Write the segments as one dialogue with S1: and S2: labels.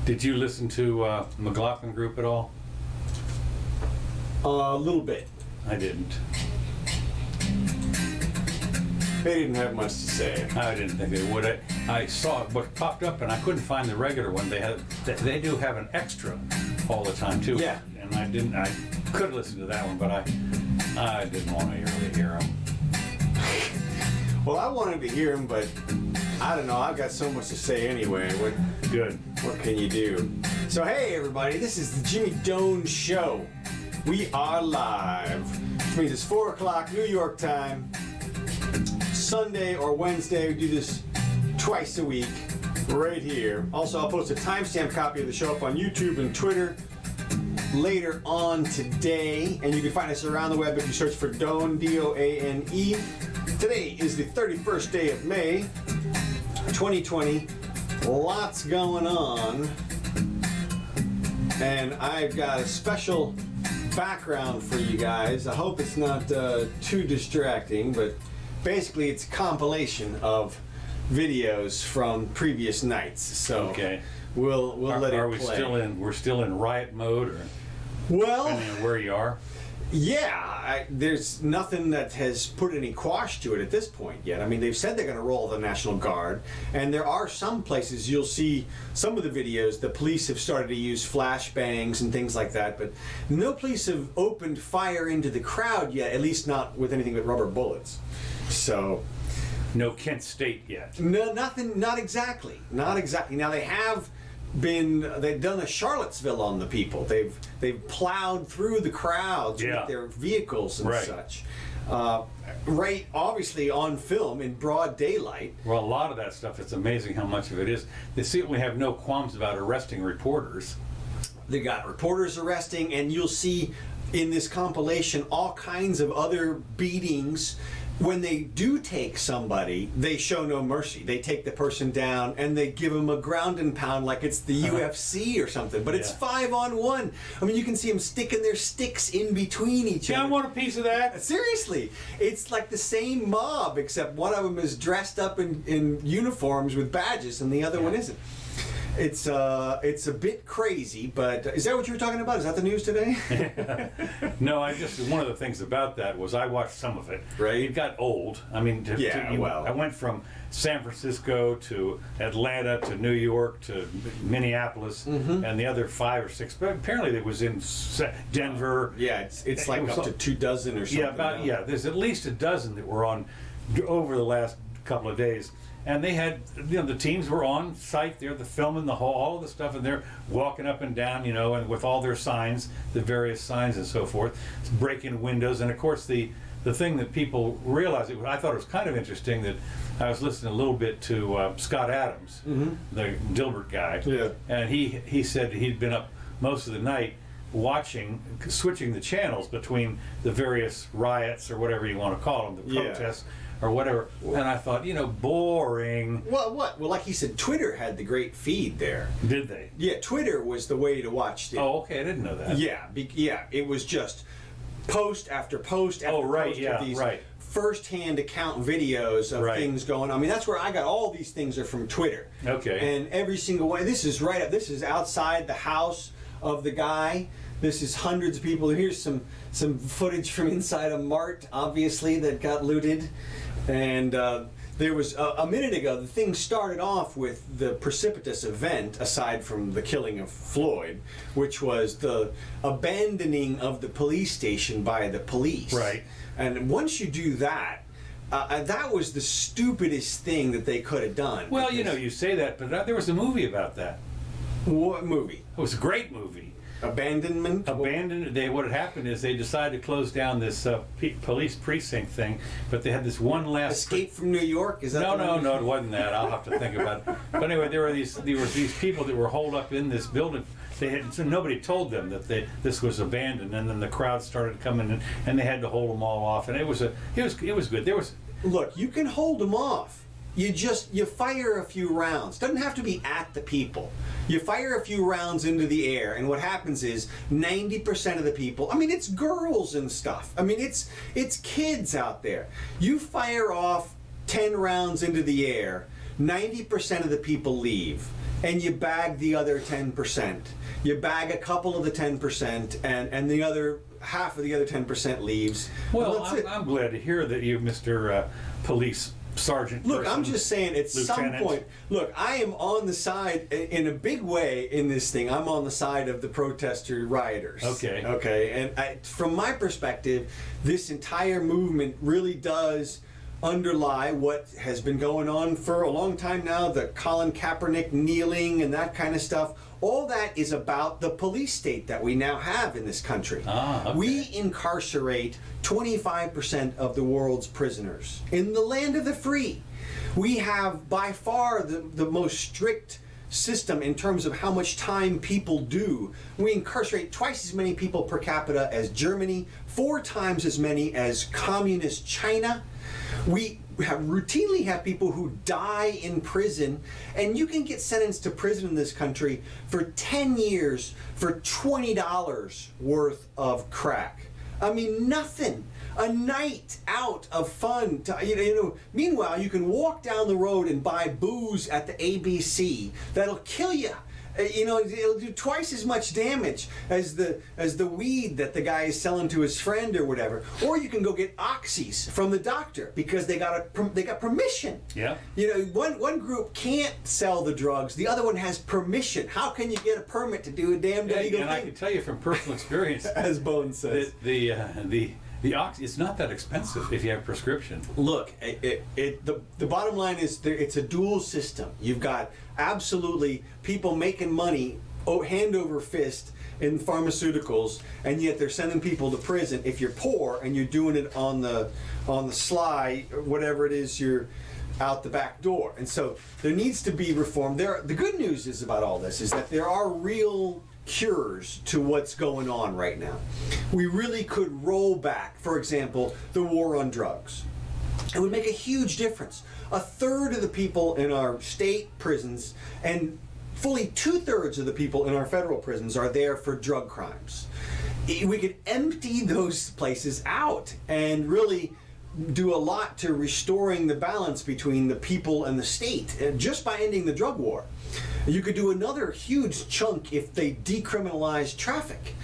S1: Did you listen to McLaughlin Group at all?
S2: A little bit.
S1: I didn't.
S2: They didn't have much to say.
S1: I didn't think they would. I saw what popped up, and I couldn't find the regular one. They do have an extra all the time too.
S2: Yeah.
S1: And I didn't. I could listen to that one, but I didn't want to really hear them.
S2: Well, I wanted to hear him, but I don't know. I've got so much to say anyway.
S1: Good.
S2: What can you do? So, hey, everybody. This is the Jimmy Doane Show. We are live, which means it's 4 o'clock New York time. Sunday or Wednesday. We do this twice a week right here. Also, I'll post a timestamp copy of the show up on YouTube and Twitter later on today. And you can find us around the web if you search for Doane, D-O-A-N-E. Today is the 31st day of May, 2020. Lots going on. And I've got a special background for you guys. I hope it's not too distracting, but basically it's a compilation of videos from previous nights. So
S1: okay.
S2: We'll let it play.
S1: Are we still in? We're still in riot mode, or
S2: well,
S1: depending on where you are.
S2: Yeah, there's nothing that has put any quash to it at this point yet. I mean, they've said they're going to roll the National Guard, and there are some places you'll see some of the videos. The police have started to use flashbangs and things like that, but no police have opened fire into the crowd yet, at least not with anything but rubber bullets. So,
S1: no Kent State yet.
S2: no, nothing. Not exactly. Not exactly. Now they've done a Charlottesville on the people. They've plowed through the crowds with their vehicles and such. Right, obviously on film in broad daylight.
S1: Well, a lot of that stuff, it's amazing how much of it is. They certainly have no qualms about arresting reporters.
S2: They got reporters arresting, and you'll see in this compilation all kinds of other beatings. When they do take somebody, they show no mercy. They take the person down and they give them a ground and pound like it's the UFC or something. But it's 5-on-1. I mean, you can see them sticking their sticks in between each other.
S1: I want a piece of that.
S2: Seriously. It's like the same mob, except one of them is dressed up in uniforms with badges and the other one isn't. It's a bit crazy, but is that what you were talking about? Is that the news today?
S1: No, one of the things about that was I watched some of it.
S2: Right.
S1: It got old. I mean, I went from San Francisco to Atlanta to New York to Minneapolis and the other 5 or 6. But apparently it was in Denver.
S2: Yeah, it's like up to 2 dozen or something.
S1: There's at least a dozen that were on over the last couple of days. And they had, the teams were on site there, the filming, all of the stuff, and they're walking up and down, and with all their signs, the various signs and so forth, breaking windows. And of course, the thing that people realize, I thought it was kind of interesting that I was listening a little bit to Scott Adams, the Dilbert guy, and he said he'd been up most of the night switching the channels between the various riots or whatever you want to call them, the protests. Or whatever, and I thought, boring.
S2: Well, what? Well, like he said, Twitter had the great feed there.
S1: Did they?
S2: Yeah, Twitter was the way to watch it.
S1: Oh, okay, I didn't know that.
S2: Yeah, it was just post after post after post of these first-hand account videos of things going on. I mean, that's where I got all these things are from Twitter.
S1: Okay.
S2: And every single one. This is right up. This is outside the house of the guy. This is hundreds of people. Here's some footage from inside a mart, obviously, that got looted. And there was, a minute ago, the thing started off with the precipitous event, aside from the killing of Floyd, which was the abandoning of the police station by the police.
S1: Right.
S2: And once you do that, that was the stupidest thing that they could have done.
S1: Well, you say that, but there was a movie about that.
S2: What movie?
S1: It was a great movie.
S2: Abandonment?
S1: What had happened is they decided to close down this police precinct thing, but they had this one last...
S2: Escape from New York? Is that
S1: No, it wasn't that. I'll have to think about it. But anyway, there were these people that were holed up in this building. So nobody told them that this was abandoned, and then the crowd started coming in, and they had to hold them all off, and it was good.
S2: Look, you can hold them off. You fire a few rounds. Doesn't have to be at the people. You fire a few rounds into the air, and what happens is 90% of the people, I mean, it's girls and stuff. I mean, it's kids out there. You fire off 10 rounds into the air, 90% of the people leave, and you bag the other 10%. You bag a couple of the 10%, and the other half of the other 10% leaves.
S1: Well, I'm glad to hear that you, Mr. Police Sergeant.
S2: Look,
S1: person,
S2: I'm just saying, at
S1: Lieutenant.
S2: some point, look, I am on the side, in a big way in this thing, I'm on the side of the protester rioters.
S1: Okay.
S2: And from my perspective, this entire movement really does underlie what has been going on for a long time now, the Colin Kaepernick kneeling and that kind of stuff. All that is about the police state that we now have in this country.
S1: Okay.
S2: We incarcerate 25% of the world's prisoners in the land of the free. We have by far the most strict system in terms of how much time people do. We incarcerate twice as many people per capita as Germany, 4 times as many as communist China. We routinely have people who die in prison, and you can get sentenced to prison in this country for 10 years for $20 worth of crack. I mean, nothing. A night out of fun. Meanwhile, you can walk down the road and buy booze at the ABC that'll kill you. It'll do twice as much damage as the weed that the guy is selling to his friend or whatever. Or you can go get oxys from the doctor because they got permission.
S1: Yeah.
S2: One group can't sell the drugs, the other one has permission. How can you get a permit to do a damn illegal thing?
S1: And I can tell you from personal experience,
S2: as Bone says,
S1: the ox, it's not that expensive if you have a prescription.
S2: Look, the bottom line is it's a dual system. You've got absolutely people making money hand over fist in pharmaceuticals, and yet they're sending people to prison if you're poor and you're doing it on the sly, or whatever it is, you're out the back door. And so there needs to be reform. The good news is about all this is that there are real cures to what's going on right now. We really could roll back, for example, the war on drugs. It would make a huge difference. 1/3 of the people in our state prisons and fully 2/3 of the people in our federal prisons are there for drug crimes. We could empty those places out and really do a lot to restoring the balance between the people and the state just by ending the drug war. You could do another huge chunk if they decriminalize traffic.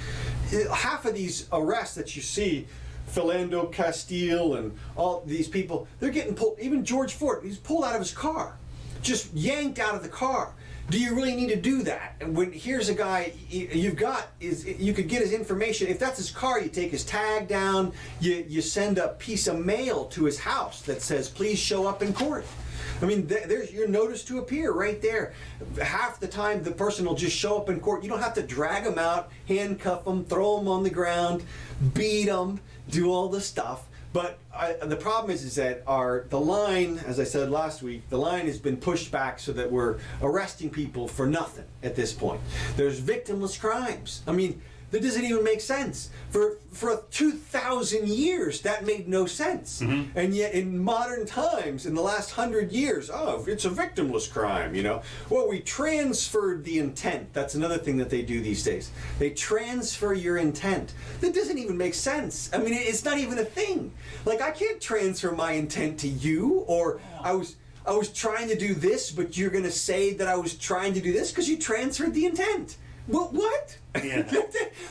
S2: Half of these arrests that you see, Philando Castile and all these people, they're getting pulled. Even George Ford, he's pulled out of his car, just yanked out of the car. Do you really need to do that? And when here's a guy you could get his information. If that's his car, you take his tag down. You send a piece of mail to his house that says, "Please show up in court." I mean, there's your notice to appear right there. Half the time, the person will just show up in court. You don't have to drag them out, handcuff them, throw them on the ground, beat them, do all the stuff. But the problem is that the line, as I said last week, the line has been pushed back so that we're arresting people for nothing at this point. There's victimless crimes. I mean, that doesn't even make sense. For 2,000 years, that made no sense. Mm-hmm. And yet in modern times, in the last 100 years, it's a victimless crime, Well, we transferred the intent. That's another thing that they do these days. They transfer your intent. That doesn't even make sense. I mean, it's not even a thing. Like, I can't transfer my intent to you, or I was trying to do this, but you're going to say that I was trying to do this because you transferred the intent. Well, what?
S1: Yeah.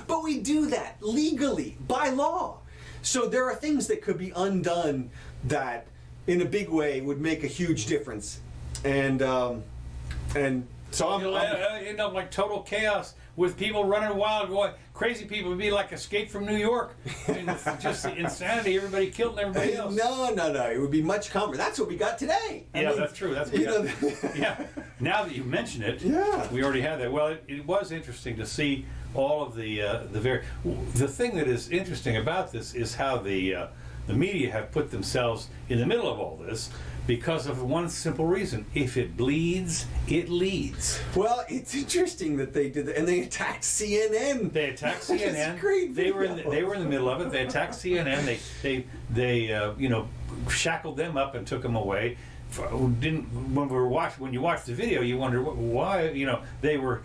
S2: But we do that legally, by law. So there are things that could be undone that, in a big way, would make a huge difference. And so I'm
S1: like total chaos with people running wild, going crazy. People would be like Escape from New York. I mean, it's just the insanity. Everybody killed everybody else.
S2: No. It would be much calmer. That's what we got today.
S1: I mean, that's true. That's what we got. Yeah. Now that you mention it, we already had that. Well, it was interesting to see all of the thing that is interesting about this is how the media have put themselves in the middle of all this. Because of one simple reason: if it bleeds, it leads.
S2: Well, it's interesting that they did that, and they attacked CNN.
S1: They attacked CNN.
S2: That's great.
S1: They were in the middle of it. They attacked CNN. They shackled them up and took them away. When you watch the video, you wonder why. They were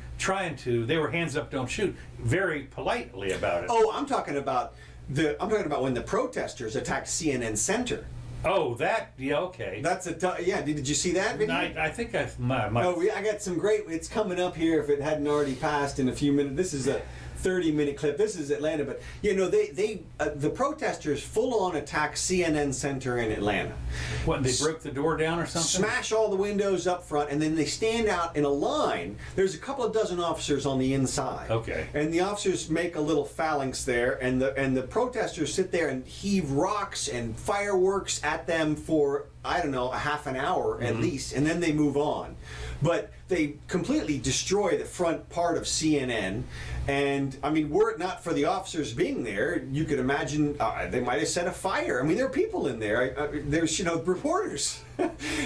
S1: hands up, don't shoot, very politely about it.
S2: Oh, I'm talking about when the protesters attacked CNN Center.
S1: Oh, that, yeah, okay.
S2: That's yeah. Did you see that video?
S1: I think I might.
S2: Oh, I got some great. It's coming up here if it hadn't already passed in a few minutes. This is a 30-minute clip. This is Atlanta, but the protesters full on attack CNN Center in Atlanta.
S1: What, they broke the door down or something?
S2: Smash all the windows up front, and then they stand out in a line. There's a couple of dozen officers on the inside.
S1: Okay.
S2: And the officers make a little phalanx there, and the protesters sit there and heave rocks and fireworks at them for, I don't know, a half an hour at least, and then they move on. But they completely destroy the front part of CNN. And I mean, were it not for the officers being there, you could imagine they might have set a fire. I mean, there are people in there. There's reporters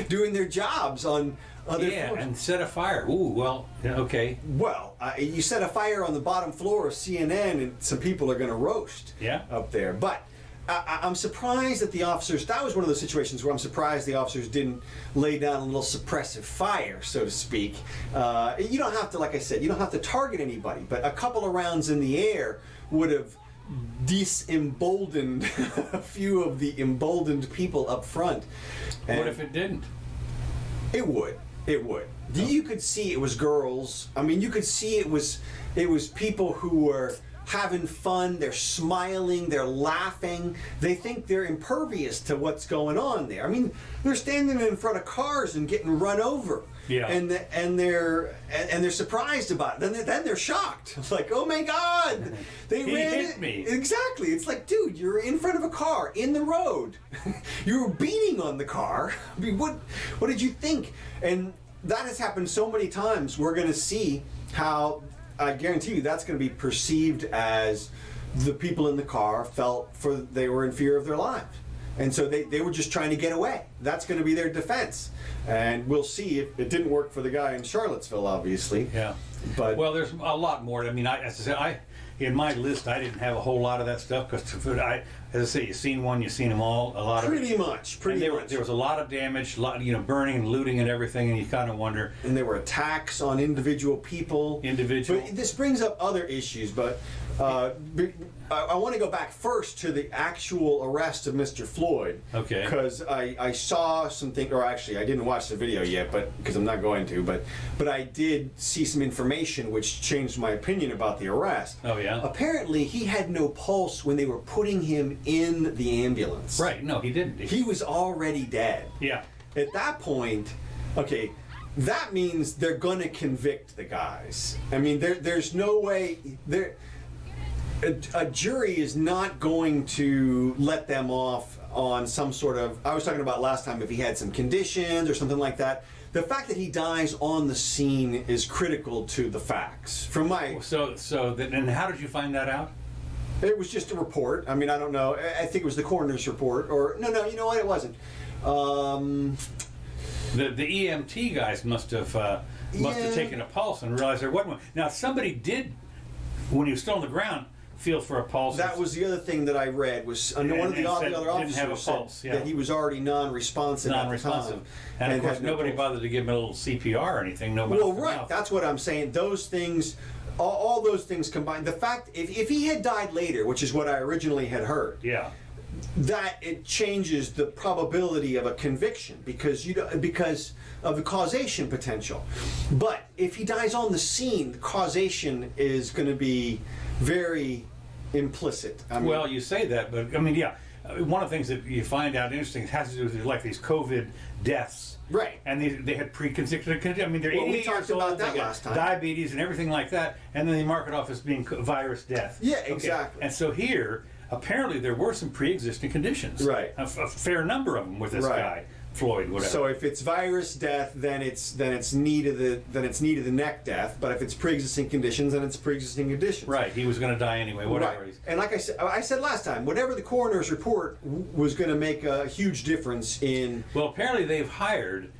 S2: doing their jobs on other floors.
S1: And set a fire. Ooh, well, okay.
S2: Well, you set a fire on the bottom floor of CNN, and some people are going to roast up there. But I'm surprised that the officers, that was one of those situations where I'm surprised the officers didn't lay down a little suppressive fire, so to speak. You don't have to, like I said, you don't have to target anybody, but a couple of rounds in the air would have disemboldened a few of the emboldened people up front. And
S1: what if it didn't?
S2: It would. It would. Oh. You could see it was girls. I mean, you could see it was people who were having fun, they're smiling, they're laughing, they think they're impervious to what's going on there. I mean, they're standing in front of cars and getting run over.
S1: Yeah.
S2: And they're surprised about it. Then they're shocked. It's like, oh my God, they
S1: hit me.
S2: Exactly. It's like, dude, you're in front of a car in the road. You were beating on the car. I mean, what did you think? And that has happened so many times. We're going to see how, I guarantee you, that's going to be perceived as the people in the car they were in fear of their lives. And so they were just trying to get away. That's going to be their defense. And we'll see. It didn't work for the guy in Charlottesville, obviously.
S1: Yeah.
S2: But
S1: well, there's a lot more. I mean, as I said, in my list, I didn't have a whole lot of that stuff because, as I say, you've seen one, you've seen them all. A lot
S2: pretty
S1: of
S2: much.
S1: There was a lot of damage, burning and looting and everything, and you kind of wonder.
S2: And there were attacks on individual people. But this brings up other issues, but I want to go back first to the actual arrest of Mr. Floyd.
S1: Okay.
S2: Because I saw something, or actually I didn't watch the video yet, but because I'm not going to, but I did see some information which changed my opinion about the arrest.
S1: Oh yeah.
S2: Apparently he had no pulse when they were putting him in the ambulance.
S1: Right. No, he didn't.
S2: He was already dead.
S1: Yeah.
S2: At that point, okay, that means they're going to convict the guys. I mean, there's no way a jury is not going to let them off on some sort of, I was talking about last time, if he had some conditions or something like that. The fact that he dies on the scene is critical to the facts. From my
S1: and how did you find that out?
S2: It was just a report. I mean, I don't know. I think it was the coroner's report, or no, you know what? It wasn't.
S1: The EMT guys must have taken a pulse and realized there wasn't one. Now, somebody did, when he was still on the ground, feel for a pulse.
S2: That was the other thing that I read was one of the other officers said that he was already non-responsive at the time.
S1: And of course, nobody bothered to give him a little CPR or anything.
S2: Well, right. That's what I'm saying. Those things, all those things combined. The fact, if he had died later, which is what I originally had heard.
S1: Yeah.
S2: That it changes the probability of a conviction because of the causation potential. But if he dies on the scene, the causation is going to be very implicit. I mean,
S1: well, you say that, but I mean, yeah. One of the things that you find out interesting has to do with like these COVID deaths.
S2: Right.
S1: And they had pre-conditioned. I mean, they're 88
S2: we talked
S1: years old,
S2: about that
S1: they got
S2: last time.
S1: diabetes and everything like that, and then they mark it off as being virus death.
S2: Yeah, exactly.
S1: And so here, apparently, there were some pre-existing conditions.
S2: Right.
S1: A fair number of them with this guy, Floyd, whatever.
S2: So if it's virus death, then it's knee to the neck death. But if it's pre-existing conditions, then it's pre-existing conditions.
S1: Right. He was going to die anyway. Whatever.
S2: Right. And like I said last time, whatever the coroner's report was going to make a huge difference in.
S1: Well, apparently they've hired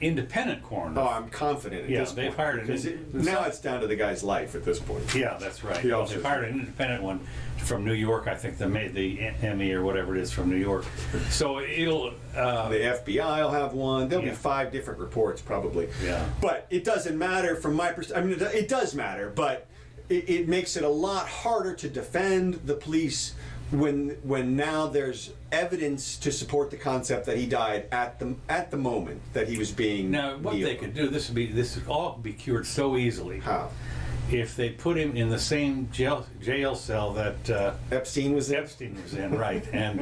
S1: independent coroner.
S2: Oh, I'm confident.
S1: Yeah, they've hired
S2: now it's down to the guy's life at this point.
S1: Yeah, that's right. Well, they've hired an independent one from New York. I think the ME or whatever it is from New York. So it'll.
S2: The FBI will have one. There'll be 5 different reports probably.
S1: Yeah.
S2: But it doesn't matter from my perspective. I mean, it does matter, but it makes it a lot harder to defend the police when now there's evidence to support the concept that he died at the moment that he was being
S1: Now, what they could do, this would all be cured so easily.
S2: How?
S1: If they put him in the same jail cell that
S2: Epstein was in?
S1: Epstein was in, right, and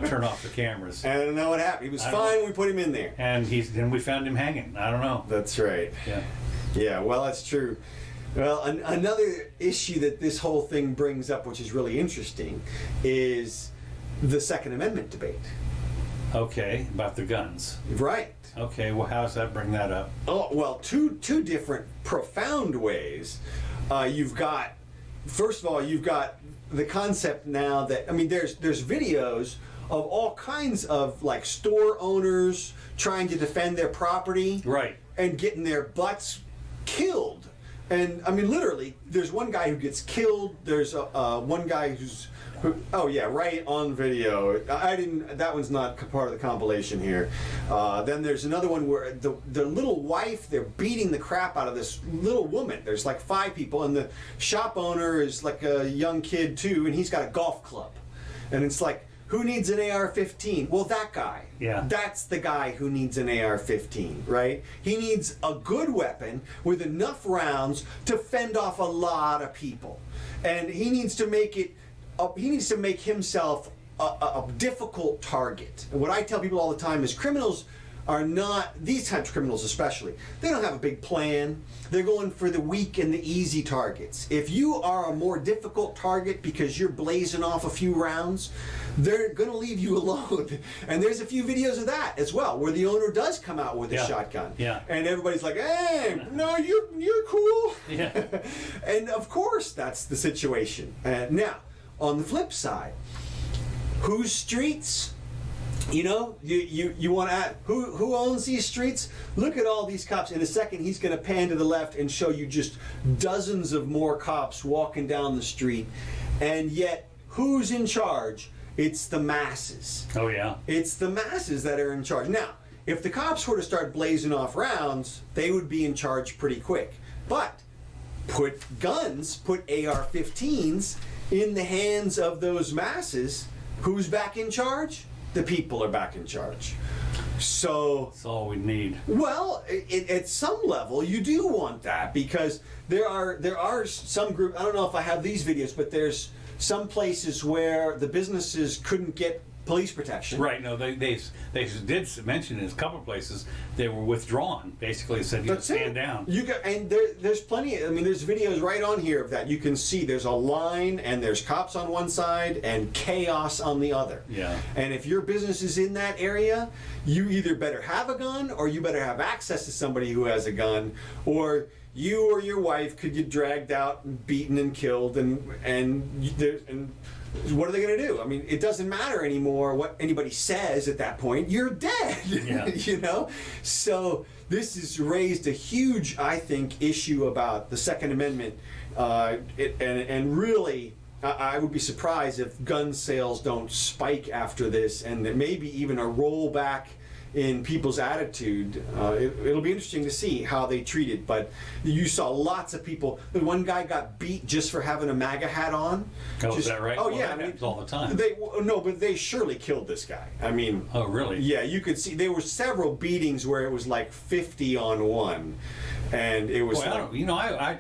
S1: turn off the cameras.
S2: I don't know what happened. He was fine when we put him in there.
S1: And then we found him hanging. I don't know.
S2: That's right.
S1: Yeah.
S2: Yeah, well, that's true. Well, another issue that this whole thing brings up, which is really interesting, is the Second Amendment debate.
S1: Okay, about the guns.
S2: Right.
S1: Okay, well, how does that bring that up?
S2: Oh, well, two different profound ways. First of all, you've got the concept now that, I mean, there's videos of all kinds of like store owners trying to defend their property.
S1: Right.
S2: And getting their butts killed. And I mean, literally, there's one guy who gets killed. There's one guy oh yeah, right on video. That one's not part of the compilation here. Then there's another one where the little wife, they're beating the crap out of this little woman. There's like 5 people, and the shop owner is like a young kid too, and he's got a golf club. And it's like, who needs an AR-15? Well, that guy.
S1: Yeah.
S2: That's the guy who needs an AR-15, right? He needs a good weapon with enough rounds to fend off a lot of people. And he needs to make himself a difficult target. And what I tell people all the time is criminals are not, these types of criminals especially, they don't have a big plan. They're going for the weak and the easy targets. If you are a more difficult target because you're blazing off a few rounds, they're going to leave you alone. And there's a few videos of that as well, where the owner does come out with a shotgun.
S1: Yeah.
S2: And everybody's like, hey, no, you're cool.
S1: Yeah.
S2: And of course, that's the situation. Now, on the flip side, whose streets? You know, you want to add, who owns these streets? Look at all these cops. In a second, he's going to pan to the left and show you just dozens of more cops walking down the street. And yet, who's in charge? It's the masses.
S1: Oh, yeah.
S2: It's the masses that are in charge. Now, if the cops were to start blazing off rounds, they would be in charge pretty quick. But put AR-15s in the hands of those masses, who's back in charge? The people are back in charge. So
S1: that's all we need.
S2: Well, at some level, you do want that, because there are some groups. I don't know if I have these videos, but there's some places where the businesses couldn't get police protection.
S1: Right. No, they did mention in a couple of places they were withdrawn. Basically, said you stand down.
S2: There's plenty. I mean, there's videos right on here of that. You can see there's a line, and there's cops on one side and chaos on the other.
S1: Yeah.
S2: And if your business is in that area, you either better have a gun, or you better have access to somebody who has a gun, or you or your wife could get dragged out and beaten and killed, and what are they going to do? I mean, it doesn't matter anymore what anybody says at that point. You're dead.
S1: Yeah.
S2: You know? So this has raised a huge, I think, issue about the Second Amendment. And really, I would be surprised if gun sales don't spike after this, and that maybe even a rollback in people's attitude. It'll be interesting to see how they treat it. But you saw lots of people. One guy got beat just for having a MAGA hat on.
S1: Oh, is that right?
S2: Oh,
S1: well,
S2: yeah.
S1: That happens all the time.
S2: But they surely killed this guy. I mean.
S1: Oh, really?
S2: Yeah, you could see there were several beatings where it was like 50 on one, and it was.
S1: Boy,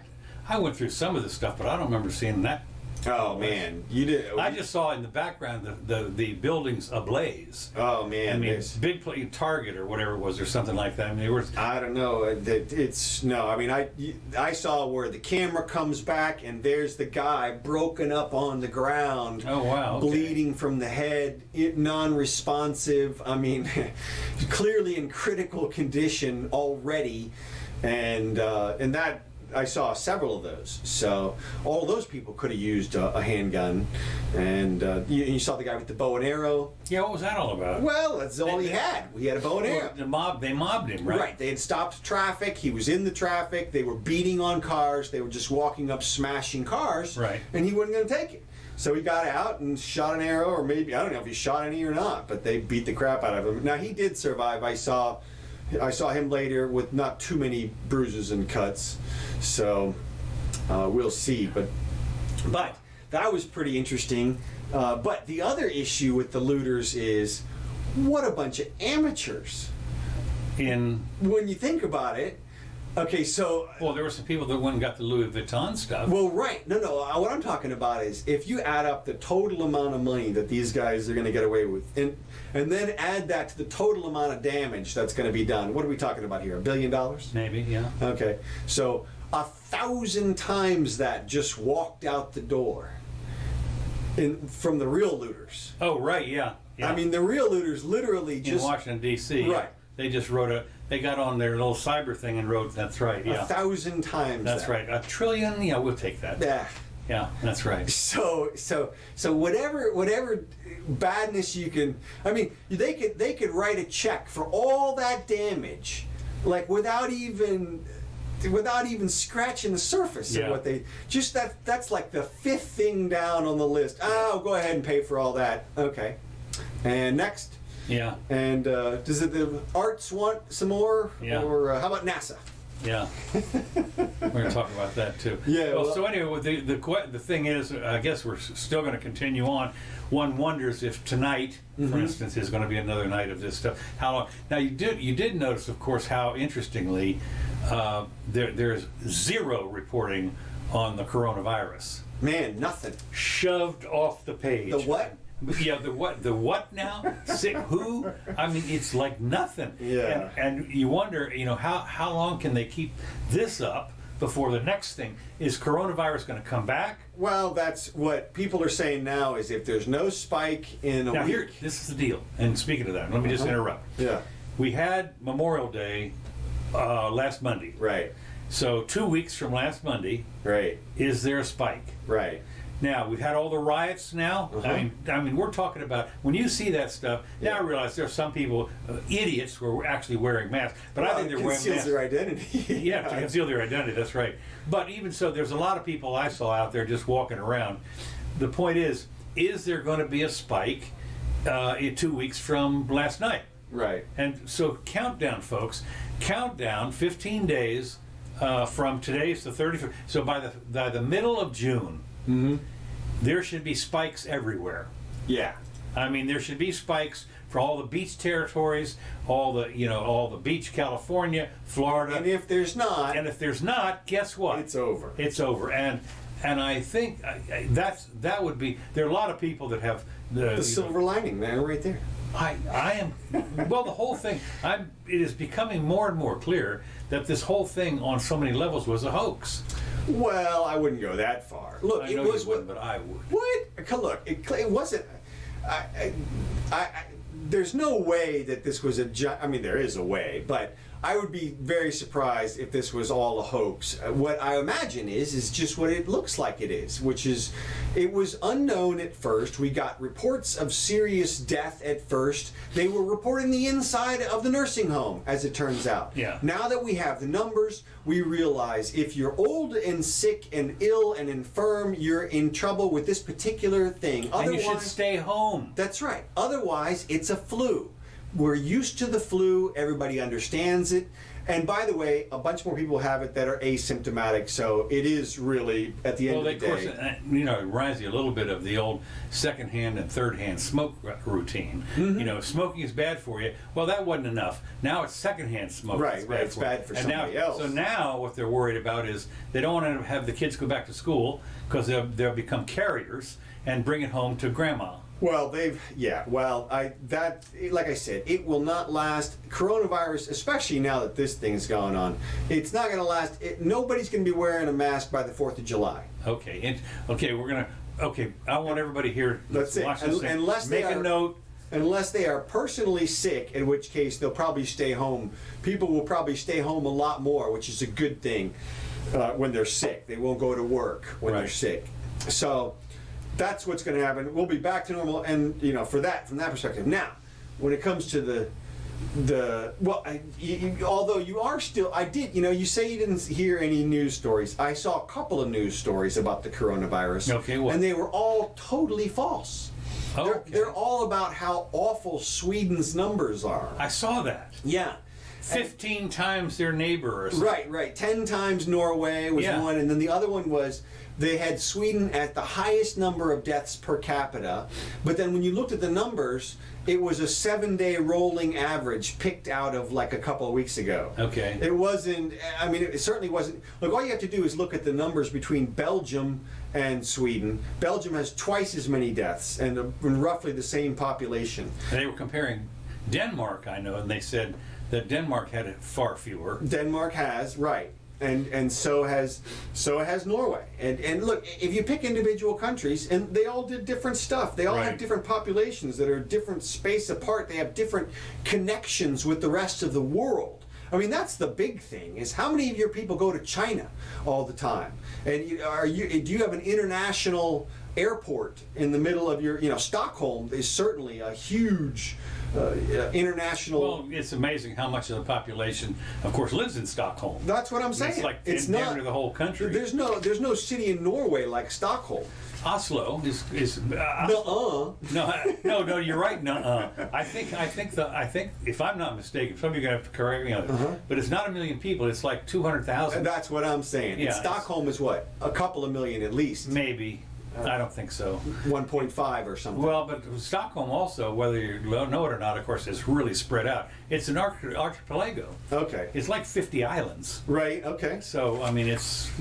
S1: I went through some of this stuff, but I don't remember seeing that.
S2: Oh man, you did.
S1: I just saw in the background the buildings ablaze.
S2: Oh man,
S1: I mean, big Target or whatever it was, or something like that. I mean, they were.
S2: I don't know. It's no. I mean, I saw where the camera comes back and there's the guy broken up on the ground.
S1: Oh wow. Okay.
S2: Bleeding from the head, non-responsive. I mean, clearly in critical condition already, and that. I saw several of those. So all those people could have used a handgun. And you saw the guy with the bow and arrow.
S1: Yeah, what was that all about?
S2: Well, that's all he had. He had a bow and arrow.
S1: They mobbed him, right?
S2: Right. They had stopped traffic. He was in the traffic. They were beating on cars. They were just walking up, smashing cars.
S1: Right.
S2: And he wasn't going to take it. So he got out and shot an arrow, or maybe, I don't know if he shot any or not, but they beat the crap out of him. Now, he did survive. I saw him later with not too many bruises and cuts. So we'll see. But that was pretty interesting. But the other issue with the looters is, what a bunch of amateurs. When you think about it, okay, so...
S1: Well, there were some people that went and got the Louis Vuitton stuff.
S2: Well, right. No, what I'm talking about is, if you add up the total amount of money that these guys are going to get away with, and then add that to the total amount of damage that's going to be done, what are we talking about here, $1 billion?
S1: Maybe, yeah.
S2: Okay, so 1,000 times that just walked out the door from the real looters.
S1: Oh, right, yeah.
S2: I mean, the real looters literally just...
S1: In Washington, D.C.
S2: Right.
S1: They just they got on their little cyber thing and wrote, that's right, yeah.
S2: 1,000 times
S1: That's
S2: that.
S1: right. $1 trillion, yeah, we'll take that.
S2: Yeah.
S1: Yeah, that's right.
S2: So whatever badness you can... I mean, they could write a check for all that damage, like without even scratching the surface of what they... Just that's like the 5th thing down on the list. Oh, go ahead and pay for all that. Okay. And next...
S1: Yeah.
S2: And does the arts want some more?
S1: Yeah.
S2: Or how about NASA?
S1: Yeah. We're going to talk about that too.
S2: Yeah.
S1: Well, so anyway, the thing is, I guess we're still going to continue on. One wonders if tonight, for instance, is going to be another night of this stuff. How long? Now you did notice, of course, how interestingly there's zero reporting on the coronavirus.
S2: Man, nothing.
S1: Shoved off the page.
S2: The what?
S1: Yeah, the what? The what now? Sick who? I mean, it's like nothing.
S2: Yeah.
S1: And you wonder, how long can they keep this up before the next thing? Is coronavirus going to come back?
S2: Well, that's what people are saying now. Is if there's no spike in a
S1: Now
S2: week.
S1: here, this is the deal. And speaking of that, let me just interrupt.
S2: Yeah.
S1: We had Memorial Day last Monday.
S2: Right.
S1: So 2 weeks from last Monday,
S2: Right.
S1: is there a spike?
S2: Right.
S1: Now, we've had all the riots now. I mean, we're talking about, when you see that stuff, now I realize there are some people, idiots, who are actually wearing masks. But I think they're wearing masks.
S2: Conceals their identity.
S1: Yeah, to conceal their identity, that's right. But even so, there's a lot of people I saw out there just walking around. The point is there going to be a spike in 2 weeks from last night?
S2: Right.
S1: And so countdown, folks. Countdown, 15 days from today's the 31st. So by the middle of June, there should be spikes everywhere.
S2: Yeah.
S1: I mean, there should be spikes for all the beach territories, all the beach, California, Florida.
S2: And if there's not,
S1: guess what?
S2: it's over.
S1: It's over. And I think that would be. There are a lot of people that have
S2: The silver lining, man, right there.
S1: I am. Well, the whole thing. It is becoming more and more clear that this whole thing, on so many levels, was a hoax.
S2: Well, I wouldn't go that far. Look,
S1: I know
S2: it was
S1: you wouldn't, but I would.
S2: What? Look, it wasn't. There's no way that this was I mean, there is a way, but I would be very surprised if this was all a hoax. What I imagine is just what it looks like it is, which is, it was unknown at first. We got reports of serious death at first. They were reporting the inside of the nursing home, as it turns out.
S1: Yeah.
S2: Now that we have the numbers, we realize if you're old and sick and ill and infirm, you're in trouble with this particular thing.
S1: And you should stay home.
S2: That's right. Otherwise, it's a flu. We're used to the flu. Everybody understands it. And by the way, a bunch more people have it that are asymptomatic. So it is really, at the end of the day.
S1: Of course, it reminds you a little bit of the old secondhand and thirdhand smoke routine. Smoking is bad for you. Well, that wasn't enough. Now it's secondhand smoke.
S2: Right, it's bad for somebody else.
S1: So now what they're worried about is they don't want to have the kids go back to school because they'll become carriers and bring it home to grandma.
S2: Well, like I said, it will not last. Coronavirus, especially now that this thing's going on, it's not going to last. Nobody's going to be wearing a mask by the 4th of July.
S1: Okay, I want everybody here.
S2: That's it.
S1: Watch this thing. Make a note.
S2: Unless they are personally sick, in which case they'll probably stay home. People will probably stay home a lot more, which is a good thing when they're sick. They won't go to work when they're sick. So that's what's going to happen. We'll be back to normal, and from that perspective. Now, when it comes to although you are still, you say you didn't hear any news stories. I saw a couple of news stories about the coronavirus.
S1: Okay, what?
S2: And they were all totally false.
S1: Oh, okay.
S2: They're all about how awful Sweden's numbers are.
S1: I saw that.
S2: Yeah.
S1: 15 times their neighbor or something.
S2: Right. 10 times Norway was one, and then the other one was they had Sweden at the highest number of deaths per capita. But then when you looked at the numbers, it was a 7-day rolling average picked out of like a couple of weeks ago.
S1: Okay.
S2: It wasn't, I mean, it certainly wasn't. Look, all you have to do is look at the numbers between Belgium and Sweden. Belgium has twice as many deaths and roughly the same population.
S1: They were comparing Denmark, I know, and they said that Denmark had far fewer.
S2: Denmark has, right. And so has Norway. And look, if you pick individual countries, and they all did different stuff. They all have different populations that are different space apart. They have different connections with the rest of the world. I mean, that's the big thing, is how many of your people go to China all the time? And do you have an international airport in the middle of your, Stockholm is certainly a huge international.
S1: Well, it's amazing how much of the population, of course, lives in Stockholm.
S2: That's what I'm saying.
S1: It's like
S2: it's
S1: damn near the whole country.
S2: There's no city in Norway like Stockholm.
S1: Oslo is
S2: Nuh-uh.
S1: No, you're right. I think if I'm not mistaken, some of you are gonna have to correct me on it, but it's not 1 million people. It's like 200,000.
S2: That's what I'm saying.
S1: Yeah,
S2: Stockholm is what, a couple of million at least.
S1: Maybe. I don't think so.
S2: 1.5 or something.
S1: Well, but Stockholm also, whether you know it or not, of course, is really spread out. It's an archipelago.
S2: Okay.
S1: It's like 50 islands.
S2: Right. Okay.
S1: So I mean, it's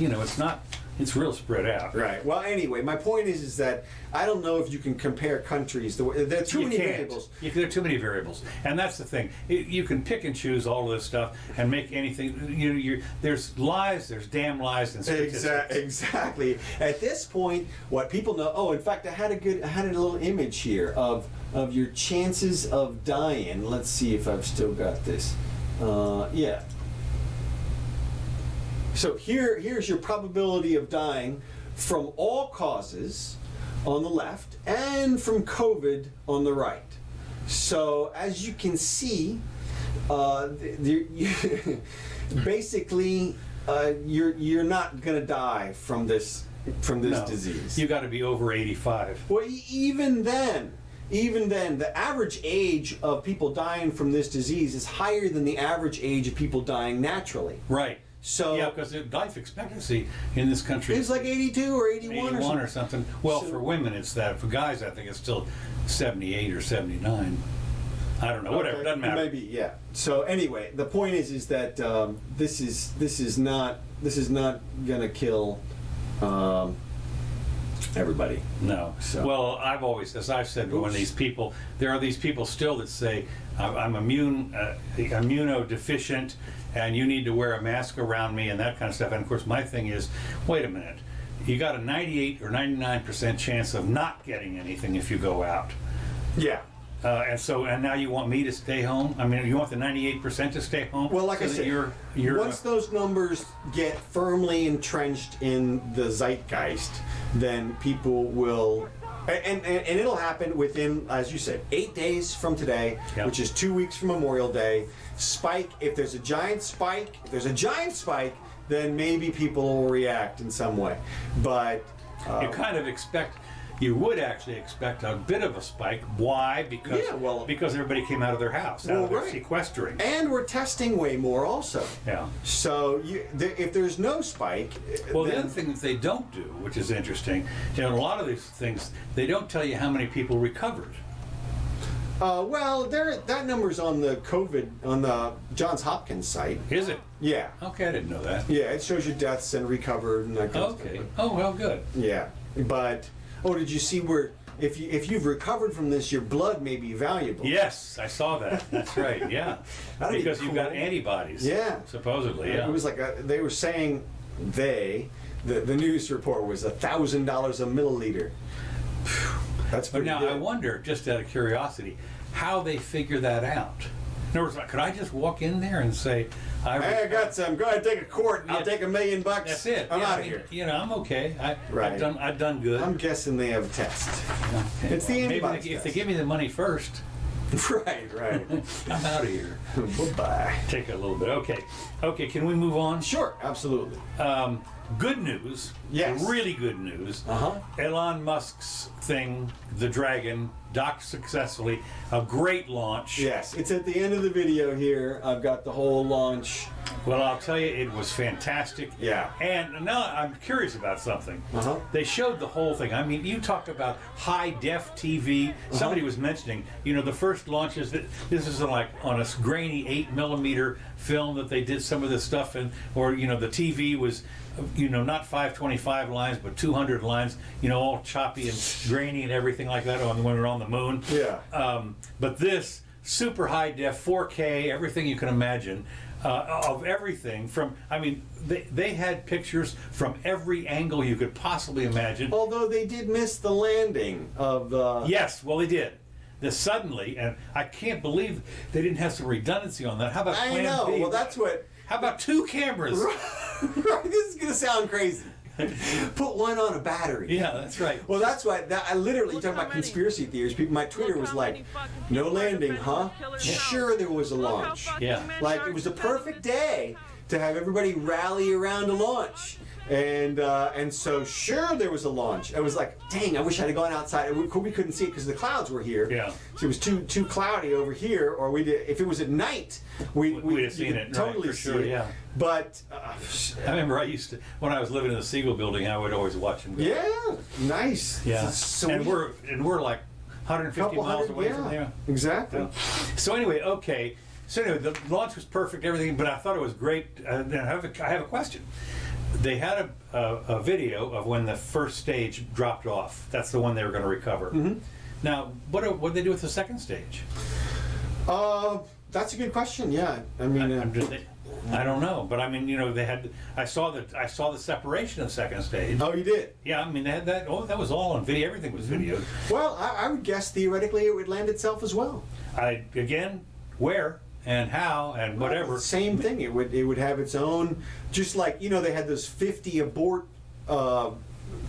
S1: it's real spread out.
S2: Right. Well, anyway, my point is that I don't know if you can compare countries. There are too many variables.
S1: There are too many variables, and that's the thing. You can pick and choose all of this stuff and make anything. There's lies. There's damn lies and statistics.
S2: Exactly. At this point, what people know. Oh, in fact, I had a little image here of your chances of dying. Let's see if I've still got this. Yeah. So here's your probability of dying from all causes on the left and from COVID on the right. So as you can see, basically you're not going to die from this disease.
S1: You got to be over 85.
S2: Well, even then, the average age of people dying from this disease is higher than the average age of people dying naturally.
S1: Right.
S2: So
S1: yeah, because the life expectancy in this country
S2: is like 82 or 81
S1: or something. Well, for women it's that. For guys, I think it's still 78 or 79. I don't know. Whatever, doesn't matter.
S2: Maybe, yeah. So anyway, the point is that this is not gonna kill everybody.
S1: No.
S2: So.
S1: Well, as I've said to these people, there are these people still that say I'm immunodeficient, and you need to wear a mask around me and that kind of stuff. And of course, my thing is, wait a minute, you got a 98 or 99% chance of not getting anything if you go out.
S2: Yeah.
S1: And now you want me to stay home? I mean, you want the 98% to stay home?
S2: Well, like I said,
S1: you're
S2: once those numbers get firmly entrenched in the zeitgeist, then people will, and it'll happen within, as you said, 8 days from today, which is 2 weeks from Memorial Day. Spike. If there's a giant spike, then maybe people will react in some way. But
S1: you would actually expect a bit of a spike. Why? Because everybody came out of their house, out of their sequestering.
S2: And we're testing way more also.
S1: Yeah.
S2: So if there's no spike...
S1: Well, the other thing that they don't do, which is interesting, a lot of these things, they don't tell you how many people recovered.
S2: Well, that number's on the COVID, on the Johns Hopkins site.
S1: Is it?
S2: Yeah.
S1: Okay, I didn't know that.
S2: Yeah, it shows you deaths and recovered and that kind of stuff.
S1: Okay. Oh, well, good.
S2: Yeah. But, did you see where, if you've recovered from this, your blood may be valuable?
S1: Yes, I saw that. That's right, yeah. Because you've got antibodies.
S2: Yeah.
S1: Supposedly, yeah.
S2: It was like, they were saying the news report was $1,000 a milliliter. That's pretty good.
S1: I wonder, just out of curiosity, how they figure that out. In other words, could I just walk in there and say,
S2: I got some. Go ahead, take a quart. I'll take $1 million.
S1: That's it.
S2: I'm out of here.
S1: I'm okay. I've done good.
S2: I'm guessing they have a test.
S1: Okay.
S2: It's the antibodies
S1: maybe if they give me the money first.
S2: Right.
S1: I'm out of here.
S2: Bye-bye.
S1: Take a little bit. Okay. Can we move on?
S2: Sure. Absolutely.
S1: Good news.
S2: Yes.
S1: Really good news.
S2: Uh-huh.
S1: Elon Musk's thing, the dragon, docked successfully. A great launch.
S2: Yes, it's at the end of the video here. I've got the whole launch.
S1: Well, I'll tell you, it was fantastic.
S2: Yeah.
S1: And now I'm curious about something.
S2: Uh-huh.
S1: They showed the whole thing. I mean, you talk about high-def TV. Somebody was mentioning, the first launches, this is like on a grainy 8mm film that they did some of this stuff in, or, the TV was, not 525 lines, but 200 lines, all choppy and grainy and everything like that when we were on the moon.
S2: Yeah.
S1: But this, super high-def, 4K, everything you can imagine, of everything from, they had pictures from every angle you could possibly imagine.
S2: Although they did miss the landing of...
S1: Yes, well, they did. Suddenly, and I can't believe they didn't have some redundancy on that. How about
S2: I
S1: Plan
S2: know,
S1: B?
S2: well, that's what...
S1: How about 2 cameras?
S2: Right, this is going to sound crazy. Put one on a battery.
S1: Yeah, that's right.
S2: Well, that's why I literally, you talk about conspiracy theories. People, my Twitter was like, no landing, huh? Sure, there was a launch.
S1: Yeah.
S2: Like, it was the perfect day to have everybody rally around a launch. And so, sure, there was a launch. I was like, dang, I wish I'd have gone outside. We couldn't see it because the clouds were here.
S1: Yeah.
S2: So it was too cloudy over here, or if it was at night, we'd
S1: have seen it.
S2: Totally
S1: right, for
S2: see
S1: sure,
S2: it.
S1: Yeah.
S2: But
S1: I remember when I was living in the Siegel building, I would always watch them go.
S2: yeah, nice.
S1: Yeah.
S2: So
S1: and we're like 150 miles away from there.
S2: Exactly.
S1: So anyway, okay. So anyway, the launch was perfect, everything, but I thought it was great. And I have a question. They had a video of when the first stage dropped off. That's the one they were going to recover.
S2: Mm-hmm.
S1: Now, what did they do with the second stage?
S2: That's a good question. Yeah, I mean,
S1: I don't know, but they had. I saw the separation of the second stage.
S2: oh, you did?
S1: Yeah, they had that. Oh, that was all on video. Everything was videoed.
S2: Well, I would guess theoretically it would land itself as well.
S1: Where and how and whatever.
S2: Same thing. It would have its own. Just like they had those 50 abort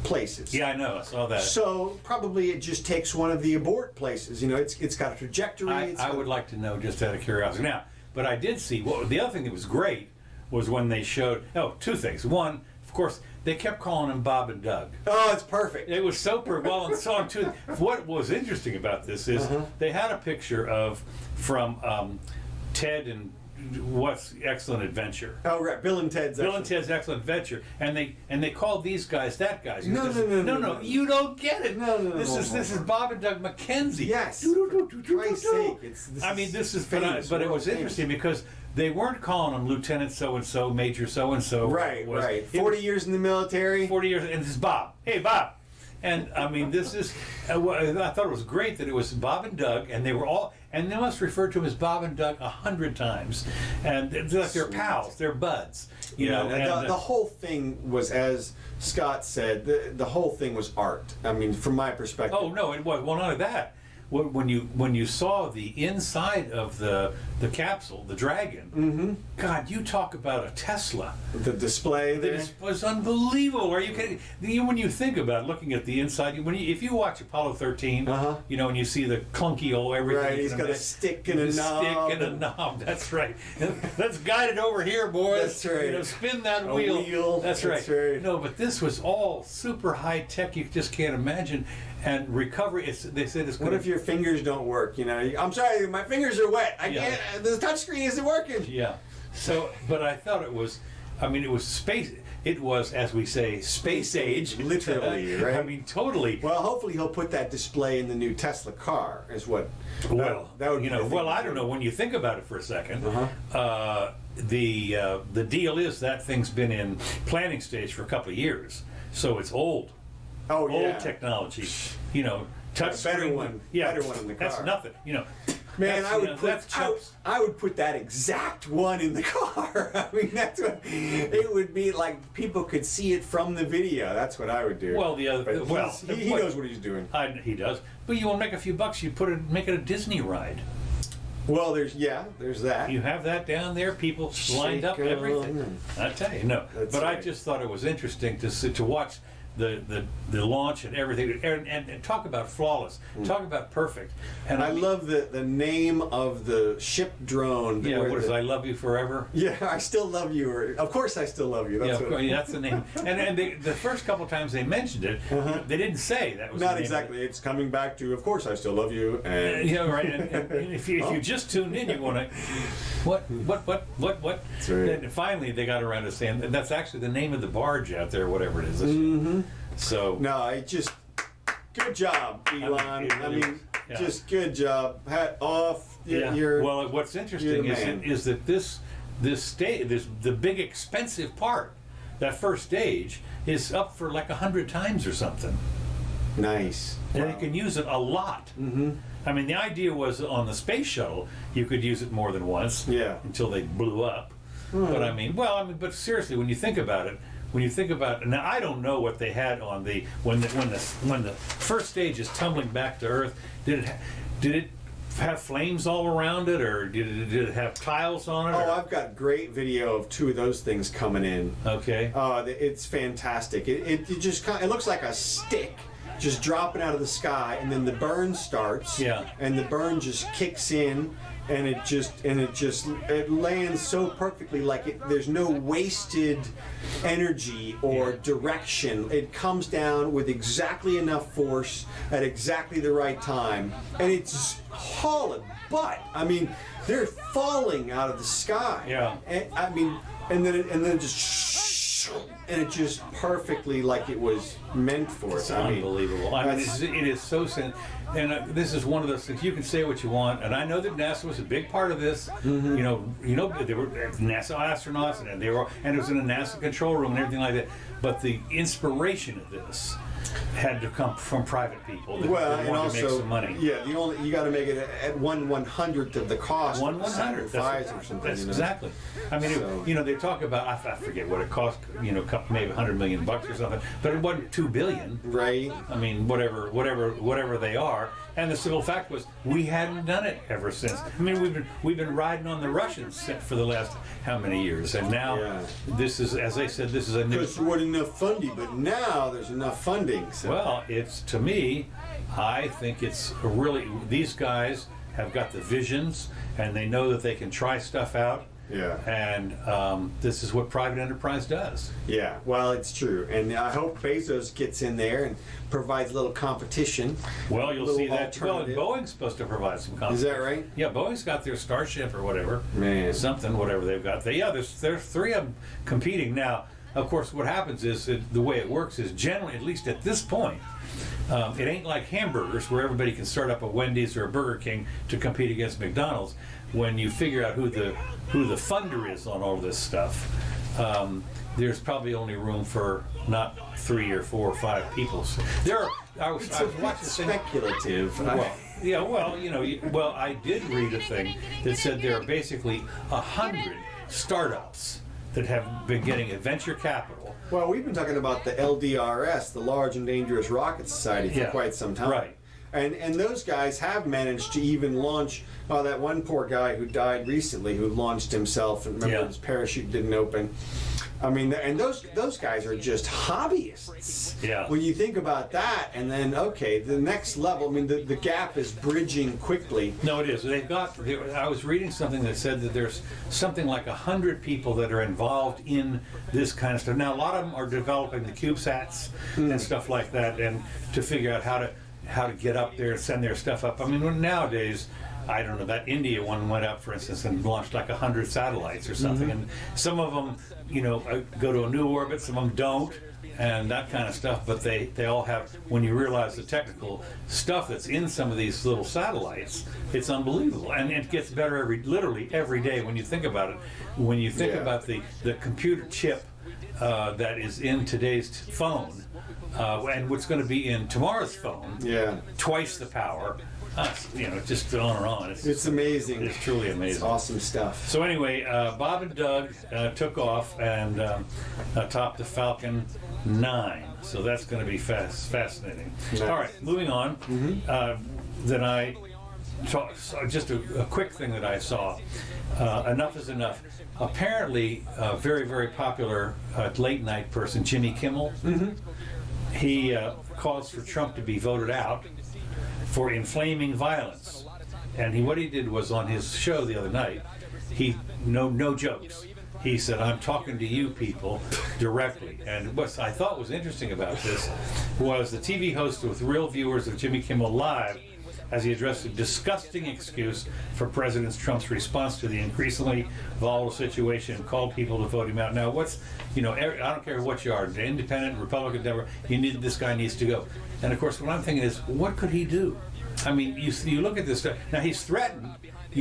S2: places.
S1: Yeah, I know. I saw that.
S2: So probably it just takes one of the abort places. It's got a trajectory.
S1: I would like to know, just out of curiosity. Now, but I did see. The other thing that was great was when they showed. Oh, 2 things. One, of course, they kept calling him Bob and Doug.
S2: Oh, it's perfect.
S1: It was so well in song too. What was interesting about this is they had a picture from Ted and what's Excellent Adventure.
S2: Oh, right, Bill and Ted's
S1: Excellent Adventure, and they called these guys that guys.
S2: No,
S1: you don't get it.
S2: No.
S1: This is Bob and Doug McKenzie.
S2: Yes. For Christ's sake,
S1: but it was interesting because they weren't calling him Lieutenant so and so, Major so and so.
S2: Right. 40 years in the military.
S1: 40 years, and this is Bob. Hey, Bob. And this is. I thought it was great that it was Bob and Doug, and they were all. And they must refer to him as Bob and Doug 100 times, and they're pals, they're buds,
S2: the whole thing was, as Scott said, the whole thing was art. I mean, from my perspective.
S1: Oh no, it was. Well, none of that. When you saw the inside of the capsule, the Dragon, God, you talk about a Tesla.
S2: The display there
S1: It was unbelievable. Are you kidding? When you think about looking at the inside, if you watch Apollo 13, and you see the clunky old everything.
S2: Right, he's got a stick and a knob.
S1: Stick and a knob. That's right. Let's guide it over here, boys.
S2: That's right.
S1: Spin that wheel. That's right.
S2: No,
S1: but this was all super high tech. You just can't imagine. And recovery, they said it's
S2: what if your fingers don't work? I'm sorry, my fingers are wet. I can't. The touchscreen isn't working.
S1: Yeah. So, but I thought it was. It was space. It was, as we say, space age.
S2: Literally, right?
S1: Totally.
S2: Well, hopefully he'll put that display in the new Tesla car. Is what.
S1: Well,
S2: that would.
S1: Well, I don't know. When you think about it for a second, the deal is that thing's been in planning stage for a couple of years, so it's old.
S2: Oh, yeah.
S1: Old technology, touch
S2: better
S1: screen.
S2: one,
S1: Yeah,
S2: better one in the car.
S1: That's nothing,
S2: Man,
S1: That's
S2: I would put that exact one in the car. That's what it would be like. People could see it from the video. That's what I would do.
S1: Well,
S2: he knows what he's doing.
S1: He does. But you want to make a few bucks, you make it a Disney ride.
S2: Well, there's that.
S1: You have that down there, people lined up, everything. I tell you, no.
S2: That's
S1: but
S2: right.
S1: I just thought it was interesting to watch the launch and everything, and talk about flawless, talk about perfect. And
S2: I love the name of the ship drone.
S1: Yeah, what is it? I love you forever.
S2: Yeah, I still love you. Or, of course, I still love you. That's
S1: yeah, of course, that's the name. And the first couple times they mentioned it, they didn't say that was
S2: not
S1: the name
S2: exactly. It's coming back to. Of course, I still love you. And
S1: yeah, right. And if you just tuned in, you want to what?
S2: That's right.
S1: And finally, they got around to saying and that's actually the name of the barge out there, whatever it is. So
S2: no, I just good job, Elon. I mean,
S1: yeah.
S2: just good job. Hat off.
S1: yeah. Well, what's interesting is that this the big expensive part, that first stage, is up for like 100 times or something.
S2: Nice.
S1: And
S2: Wow.
S1: you can use it a lot. I mean, the idea was on the space shuttle you could use it more than once.
S2: Yeah.
S1: Until they blew up. But but seriously, when you think about it, now I don't know what they had on when the first stage is tumbling back to Earth. Did it have flames all around it, or did it have tiles on it?
S2: Oh, I've got great video of two of those things coming in.
S1: Okay.
S2: It's fantastic. It just it looks like a stick just dropping out of the sky, and then the burn starts.
S1: Yeah.
S2: And the burn just kicks in, and it lands so perfectly, like there's no wasted energy or direction. It comes down with exactly enough force at exactly the right time, and it's hauling butt. I mean, they're falling out of the sky.
S1: Yeah.
S2: And then it just perfectly, like it was meant for it.
S1: It's unbelievable. It is so and this is one of those things. You can say what you want, and I know that NASA was a big part of this. You know, they were NASA astronauts, and it was in a NASA control room and everything like that. But the inspiration of this had to come from private people that wanted to make some money.
S2: Yeah, you got to make it at 1/100th of the cost.
S1: 1/100th.
S2: Or something.
S1: That's exactly. I mean, they talk about I forget what it cost. Maybe $100 million or something, but it wasn't $2 billion.
S2: Right.
S1: I mean, whatever they are. And the simple fact was, we hadn't done it ever since. I mean, we've been riding on the Russians for the last how many years, and now this is, as I said, this is a new.
S2: Because there wasn't enough funding, but now there's enough funding. So.
S1: Well, to me, I think it's really, these guys have got the visions, and they know that they can try stuff out.
S2: Yeah.
S1: And this is what private enterprise does.
S2: Yeah, well, it's true. And I hope Bezos gets in there and provides a little competition.
S1: Well, you'll see that. Well, Boeing's supposed to provide some competition.
S2: Is that right?
S1: Yeah, Boeing's got their Starship or whatever.
S2: Man.
S1: Whatever they've got. There's three of them competing now. Of course, what happens is the way it works is generally, at least at this point, it ain't like hamburgers where everybody can start up a Wendy's or a Burger King to compete against McDonald's. When you figure out who the funder is on all this stuff, there's probably only room for not 3 or 4 or 5 people. I was watching
S2: speculative.
S1: I did read a thing that said there are basically 100 startups that have been getting a venture capital.
S2: Well, we've been talking about the LDRS, the Large and Dangerous Rocket Society, for quite some time.
S1: Right.
S2: And those guys have managed to even launch. That one poor guy who died recently, who launched himself, and remember his parachute didn't open. I mean, and those guys are just hobbyists.
S1: Yeah.
S2: When you think about that, and then the next level. I mean, the gap is bridging quickly.
S1: No, it is. I was reading something that said that there's something like 100 people that are involved in this kind of stuff. Now, a lot of them are developing the CubeSats and stuff like that, and to figure out how to get up there and send their stuff up. I mean, nowadays, I don't know, that India one went up, for instance, and launched like 100 satellites or something. And some of them, go to a new orbit, some of them don't, and that kind of stuff. But they all have, when you realize the technical stuff that's in some of these little satellites, it's unbelievable. And it gets better literally every day when you think about it. When you think about the computer chip that is in today's phone, and what's going to be in tomorrow's phone, twice the power. Just on and on.
S2: It's amazing.
S1: It's truly amazing.
S2: It's awesome stuff.
S1: So anyway, Bob and Doug took off and topped the Falcon 9. So that's going to be fascinating. Nice. All right, moving on. Then I just a quick thing that I saw. Enough is enough. Apparently, a very, very popular late night person, Jimmy Kimmel. he calls for Trump to be voted out for inflaming violence. And what he did was on his show the other night, no jokes. He said, I'm talking to you people directly. And what I thought was interesting about this was the TV host with real viewers of Jimmy Kimmel Live, as he addressed a disgusting excuse for President Trump's response to the increasingly volatile situation and called people to vote him out. Now, I don't care what you are, independent, Republican, Democrat, this guy needs to go. And of course, what I'm thinking is, what could he do? I mean, you look at this stuff. Now, he's threatened,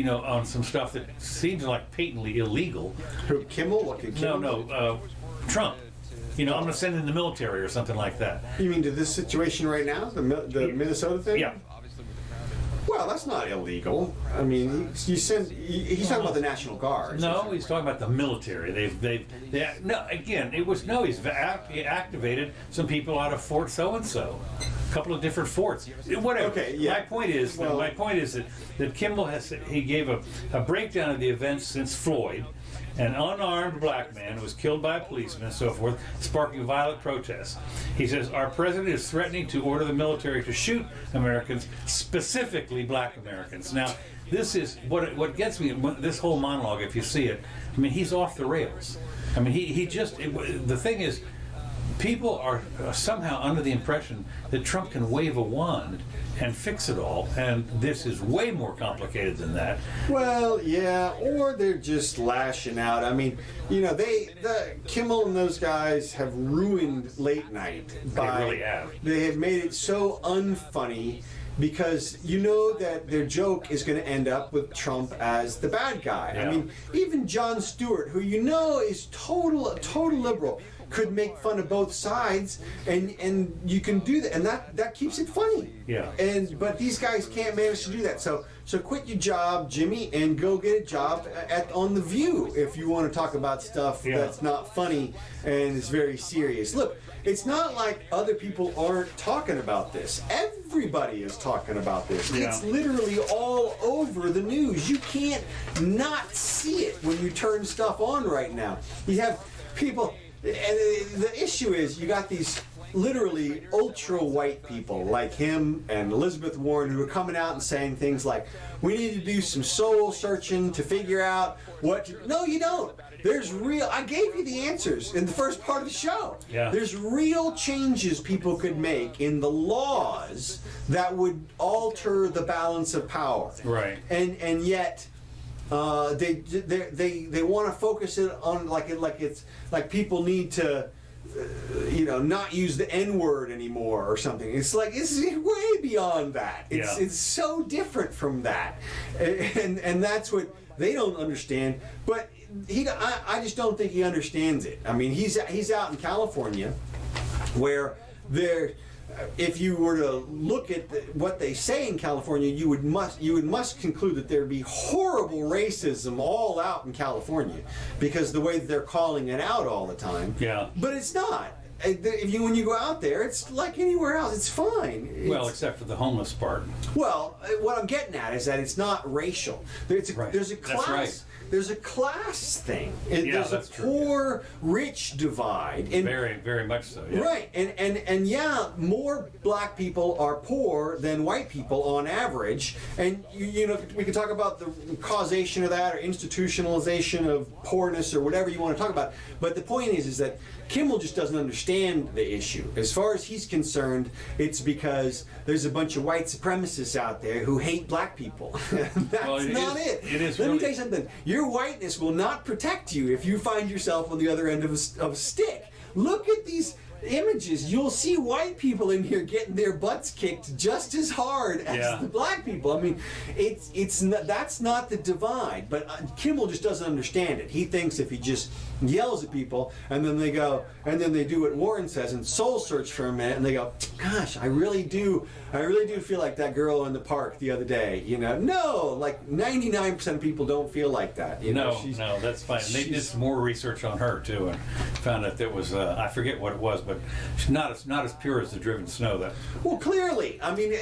S1: on some stuff that seems like patently illegal.
S2: Who, Kimmel? What could Kimmel?
S1: No, Trump. I'm going to send in the military or something like that.
S2: You mean to this situation right now, the Minnesota thing?
S1: Yeah.
S2: Well, that's not illegal. I mean, he's talking about the National Guard.
S1: No, he's talking about the military. He's activated some people out of Fort so-and-so. A couple of different forts. Whatever.
S2: Okay, yeah.
S1: My point is that Kimmel he gave a breakdown of the events since Floyd, an unarmed black man who was killed by a policeman and so forth, sparking violent protests. He says, our president is threatening to order the military to shoot Americans, specifically black Americans. Now, this is what gets me, this whole monologue, if you see it, I mean, he's off the rails. I mean, the thing is, people are somehow under the impression that Trump can wave a wand and fix it all, and this is way more complicated than that.
S2: Well, yeah, or they're just lashing out. I mean, Kimmel and those guys have ruined late night.
S1: They really have.
S2: They have made it so unfunny because that their joke is going to end up with Trump as the bad guy.
S1: Yeah.
S2: I mean, even Jon Stewart, who is total liberal, could make fun of both sides, and you can do that, and that keeps it funny.
S1: Yeah.
S2: But these guys can't manage to do that. So quit your job, Jimmy, and go get a job on The View if you want to talk about stuff that's not funny and is very serious. Look, it's not like other people aren't talking about this. Everybody is talking about this.
S1: Yeah.
S2: It's literally all over the news. You can't not see it when you turn stuff on right now. You have people. And the issue is, you got these literally ultra-white people like him and Elizabeth Warren who are coming out and saying things like, we need to do some soul searching to figure out No, you don't. I gave you the answers in the first part of the show.
S1: Yeah.
S2: There's real changes people could make in the laws that would alter the balance of power.
S1: Right.
S2: And yet... They want to focus it on like people need to not use the N-word anymore or something. It's like it's way beyond that. It's so different from that, and that's what they don't understand. But I just don't think he understands it. I mean, he's out in California, where if you were to look at what they say in California, you would must conclude that there'd be horrible racism all out in California because the way that they're calling it out all the time.
S1: Yeah.
S2: But it's not. When you go out there, it's like anywhere else. It's fine.
S1: Except for the homeless part.
S2: Well, what I'm getting at is that it's not racial. There's a class.
S1: That's right.
S2: There's a class thing.
S1: There's
S2: a poor-rich divide. And
S1: very, very much so. Yeah.
S2: Right, and more black people are poor than white people on average, and we can talk about the causation of that or institutionalization of poorness or whatever you want to talk about. But the point is that Kimmel just doesn't understand the issue. As far as he's concerned, it's because there's a bunch of white supremacists out there who hate black people. That's not it. Let me tell you something. Your whiteness will not protect you if you find yourself on the other end of a stick. Look at these images. You'll see white people in here getting their butts kicked just as hard as the black people. I mean, that's not the divide. But Kimmel just doesn't understand it. He thinks if he just yells at people and then they go and then they do what Warren says and soul search for a minute and they go, gosh, I really do feel like that girl in the park the other day. No, like 99% of people don't feel like that.
S1: No, that's fine. They did some more research on her too and found that there was I forget what it was, but she's not as pure as the driven snow.
S2: Well, clearly, I mean,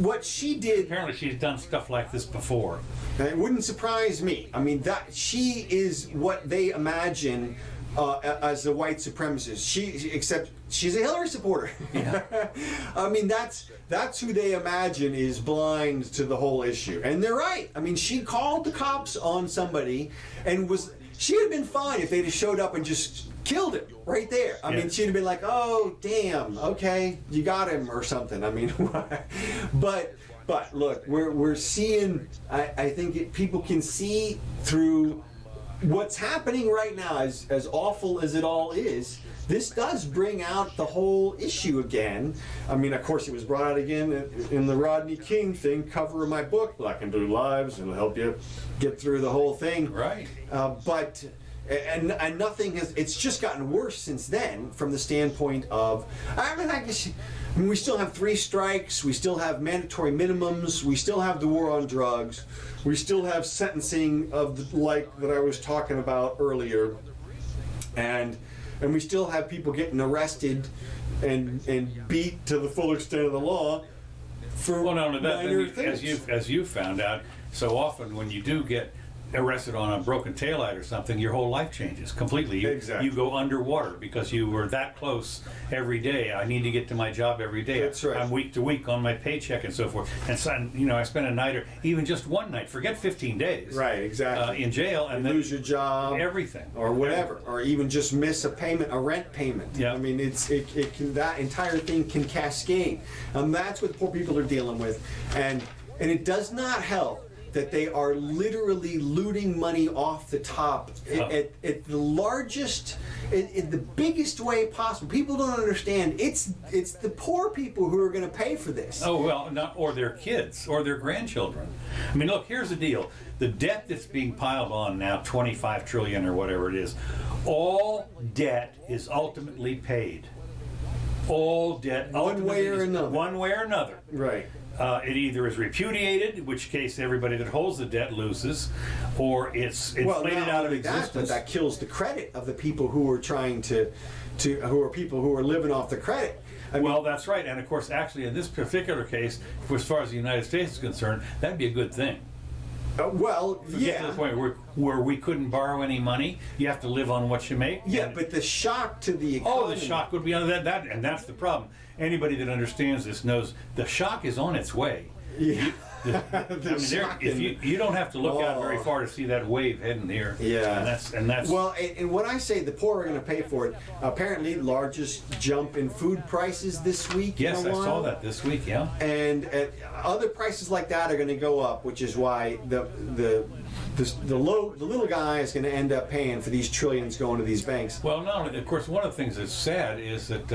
S2: what she did.
S1: Apparently, she's done stuff like this before.
S2: It wouldn't surprise me. I mean, that she is what they imagine as a white supremacist. Except she's a Hillary supporter.
S1: Yeah.
S2: I mean, that's who they imagine is blind to the whole issue, and they're right. I mean, she called the cops on somebody, and she'd have been fine if they'd have showed up and just killed him right there. I mean, she'd have been like, "Oh, damn, okay, you got him," or something. I mean, but look, we're seeing. I think people can see through what's happening right now, as awful as it all is. This does bring out the whole issue again. I mean, of course, it was brought out again in the Rodney King thing, cover of my book, Black and Blue Lives, and it'll help you get through the whole thing.
S1: Right.
S2: But nothing has. It's just gotten worse since then, from the standpoint of. I mean, we still have 3 strikes. We still have mandatory minimums. We still have the war on drugs. We still have sentencing of like that I was talking about earlier, and we still have people getting arrested and beat to the full extent of the law for
S1: not only that,
S2: minor things.
S1: as you found out, so often when you do get arrested on a broken taillight or something, your whole life changes completely.
S2: Exactly.
S1: You go underwater because you were that close every day. I need to get to my job every day.
S2: That's right.
S1: I'm week to week on my paycheck and so forth. And so, I spent a night or even just one night, forget 15 days.
S2: Right, exactly.
S1: In jail, and
S2: you
S1: then
S2: lose your job,
S1: everything,
S2: or whatever, or even just miss a payment, a rent payment.
S1: Yeah.
S2: I mean, it can, that entire thing can cascade. That's what poor people are dealing with, and it does not help that they are literally looting money off the top at the largest, in the biggest way possible. People don't understand. It's the poor people who are going to pay for this.
S1: Oh, well, or their kids or their grandchildren. I mean, look, here's the deal. The debt that's being piled on now, 25 trillion or whatever it is, all debt is ultimately paid. All debt,
S2: One way or another.
S1: One way or another.
S2: Right.
S1: It either is repudiated, in which case everybody that holds the debt loses, or it's inflated out of existence.
S2: But that kills the credit of the people who are trying who are living off the credit.
S1: Well, that's right. And of course, actually, in this particular case, as far as the United States is concerned, that'd be a good thing. Get to the point where we couldn't borrow any money. You have to live on what you make.
S2: Yeah, but the shock to the economy.
S1: Oh, the shock would be on that, and that's the problem. Anybody that understands this knows the shock is on its way.
S2: Yeah.
S1: You don't have to look out very far to see that wave heading here.
S2: Yeah.
S1: And that's
S2: well, and when I say the poor are going to pay for it, apparently largest jump in food prices this week.
S1: Yes,
S2: in a
S1: I
S2: while.
S1: saw that this week. Yeah.
S2: And other prices like that are going to go up, which is why the little guy is going to end up paying for these trillions going to these banks.
S1: Well, not only, of course, one of the things that's sad is that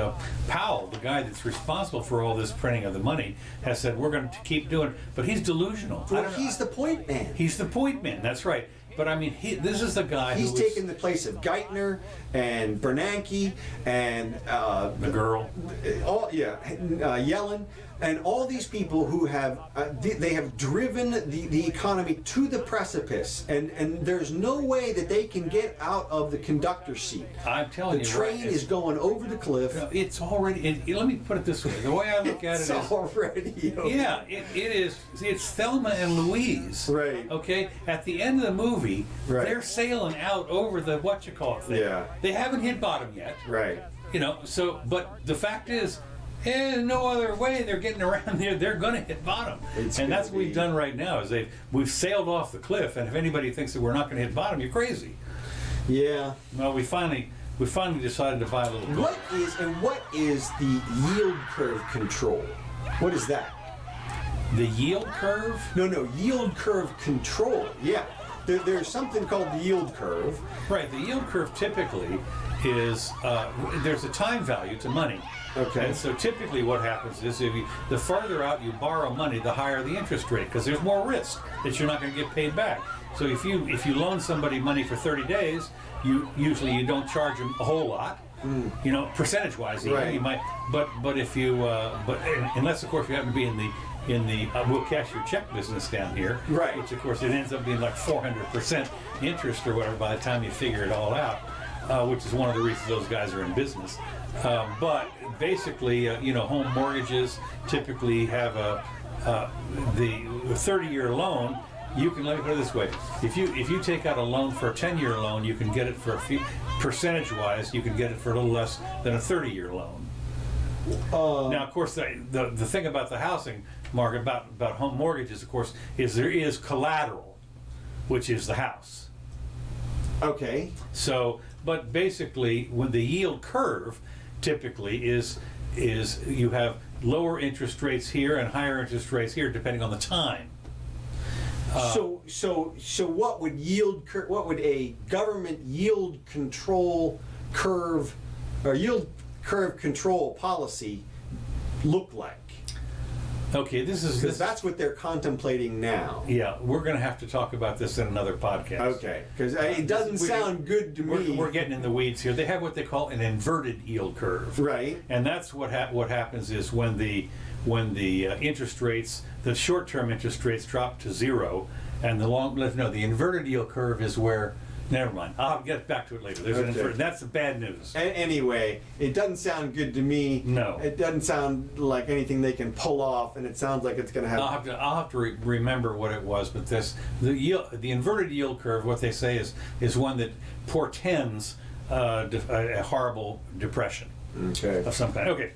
S1: Powell, the guy that's responsible for all this printing of the money, has said we're going to keep doing it, but he's delusional.
S2: Well, he's the point man.
S1: He's the point man. That's right. But I mean, this is the guy
S2: He's taken the place of Geithner and Bernanke and
S1: the girl.
S2: Yellen, and all these people who have they have driven the economy to the precipice, and there's no way that they can get out of the conductor seat.
S1: I'm telling you,
S2: the train is going over the cliff.
S1: It's already. Let me put it this way: the way I look at it is
S2: already. Okay.
S1: Yeah, it is. It's Thelma and Louise.
S2: Right.
S1: Okay. At the end of the movie, they're sailing out over the thing.
S2: Yeah.
S1: They haven't hit bottom yet.
S2: Right.
S1: But the fact is, no other way they're getting around there. They're going to hit bottom, and that's what we've done right now. We've sailed off the cliff, and if anybody thinks that we're not going to hit bottom, you're crazy.
S2: Yeah.
S1: Well, we finally decided to buy a little gold.
S2: What is the yield curve control? What is that?
S1: The yield curve?
S2: No, yield curve control. Yeah. There's something called the yield curve.
S1: Right. The yield curve typically is there's a time value to money.
S2: Okay.
S1: And so typically what happens is the farther out you borrow money, the higher the interest rate, because there's more risk that you're not going to get paid back. So if you loan somebody money for 30 days, you don't charge them a whole lot. Percentage-wise,
S2: right.
S1: You might, but if you unless of course you happen to be in the we'll cash your check business down here,
S2: right?
S1: Which of course it ends up being like 400% interest or whatever by the time you figure it all out, which is one of the reasons those guys are in business. But basically, home mortgages typically have the 30-year loan. You can, let me put it this way: if you take out a loan for a 10-year loan, you can get it for percentage-wise, you can get it for a little less than a 30-year loan. Now, of course, the thing about the housing market, about home mortgages, of course, is there is collateral, which is the house.
S2: Okay.
S1: So, but basically, when the yield curve typically is you have lower interest rates here and higher interest rates here, depending on the time.
S2: So what would what would a government yield control curve or yield curve control policy look like?
S1: Okay,
S2: Because that's what they're contemplating now.
S1: Yeah, we're going to have to talk about this in another podcast.
S2: Okay, because it doesn't sound good to me.
S1: We're getting in the weeds here. They have what they call an inverted yield curve.
S2: Right.
S1: And that's what happens is when the interest rates, the short-term interest rates drop to zero, and the inverted yield curve is where. Never mind. I'll get back to it later. There's an inverted. That's the bad news.
S2: Anyway, it doesn't sound good to me.
S1: No.
S2: It doesn't sound like anything they can pull off, and it sounds like it's going to have.
S1: I'll have to remember what it was, but the inverted yield curve, what they say is one that portends a horrible depression of some kind. Okay.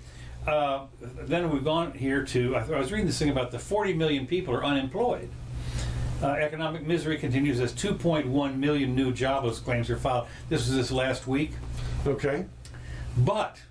S1: Then we've gone here to. I was reading this thing about the 40 million people are unemployed. Economic misery continues as 2.1 million new jobless claims are filed. This was this last week.
S2: Okay.
S1: But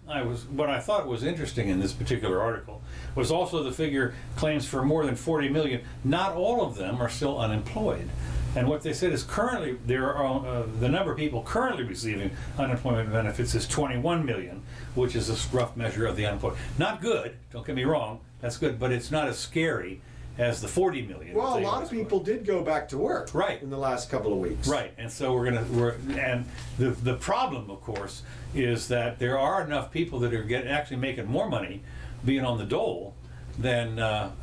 S1: what I thought was interesting in this particular article was also the figure claims for more than 40 million. Not all of them are still unemployed. And what they said is currently there are the number of people currently receiving unemployment benefits is 21 million, which is a rough measure of the unemployed. Not good. Don't get me wrong. That's good, but it's not as scary as the 40 million.
S2: Well, a lot of people did go back to work,
S1: right,
S2: in the last couple of weeks.
S1: Right, and so and the problem, of course, is that there are enough people that are actually making more money being on the dole than.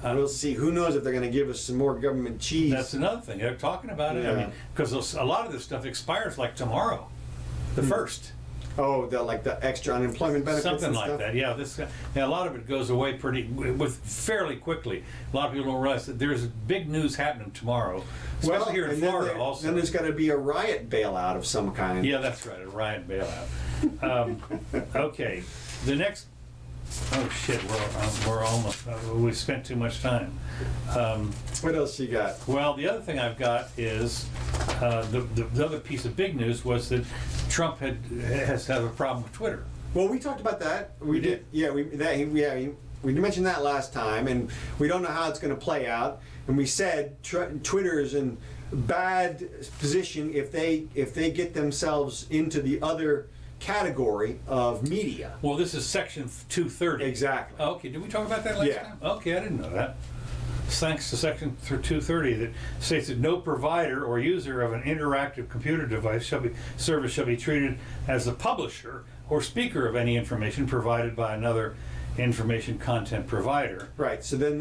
S2: We'll see. Who knows if they're going to give us some more government cheese?
S1: That's another thing. They're talking about it.
S2: Yeah.
S1: I mean, because a lot of this stuff expires like tomorrow, the 1st.
S2: Oh, the extra unemployment benefits.
S1: Something
S2: and
S1: like
S2: stuff?
S1: that. Yeah, a lot of it goes away fairly quickly. A lot of people don't realize that there's big news happening tomorrow, especially here in Florida. Also,
S2: then there's got to be a riot bailout of some kind.
S1: Yeah, that's right, a riot bailout. Okay, the next. Oh shit, we're almost. We've spent too much time.
S2: What else you got?
S1: Well, the other thing I've got is the other piece of big news was that Trump has had a problem with Twitter.
S2: Well, we talked about that.
S1: We did.
S2: Yeah, we mentioned that last time, and we don't know how it's going to play out. And we said Twitter is in bad position if they get themselves into the other category of media.
S1: Well, this is Section 230.
S2: Exactly.
S1: Okay, did we talk about that last time? Okay, I didn't know that. Thanks to Section 230 that states that no provider or user of an interactive computer device service shall be treated as the publisher or speaker of any information provided by another information content provider.
S2: Right. So then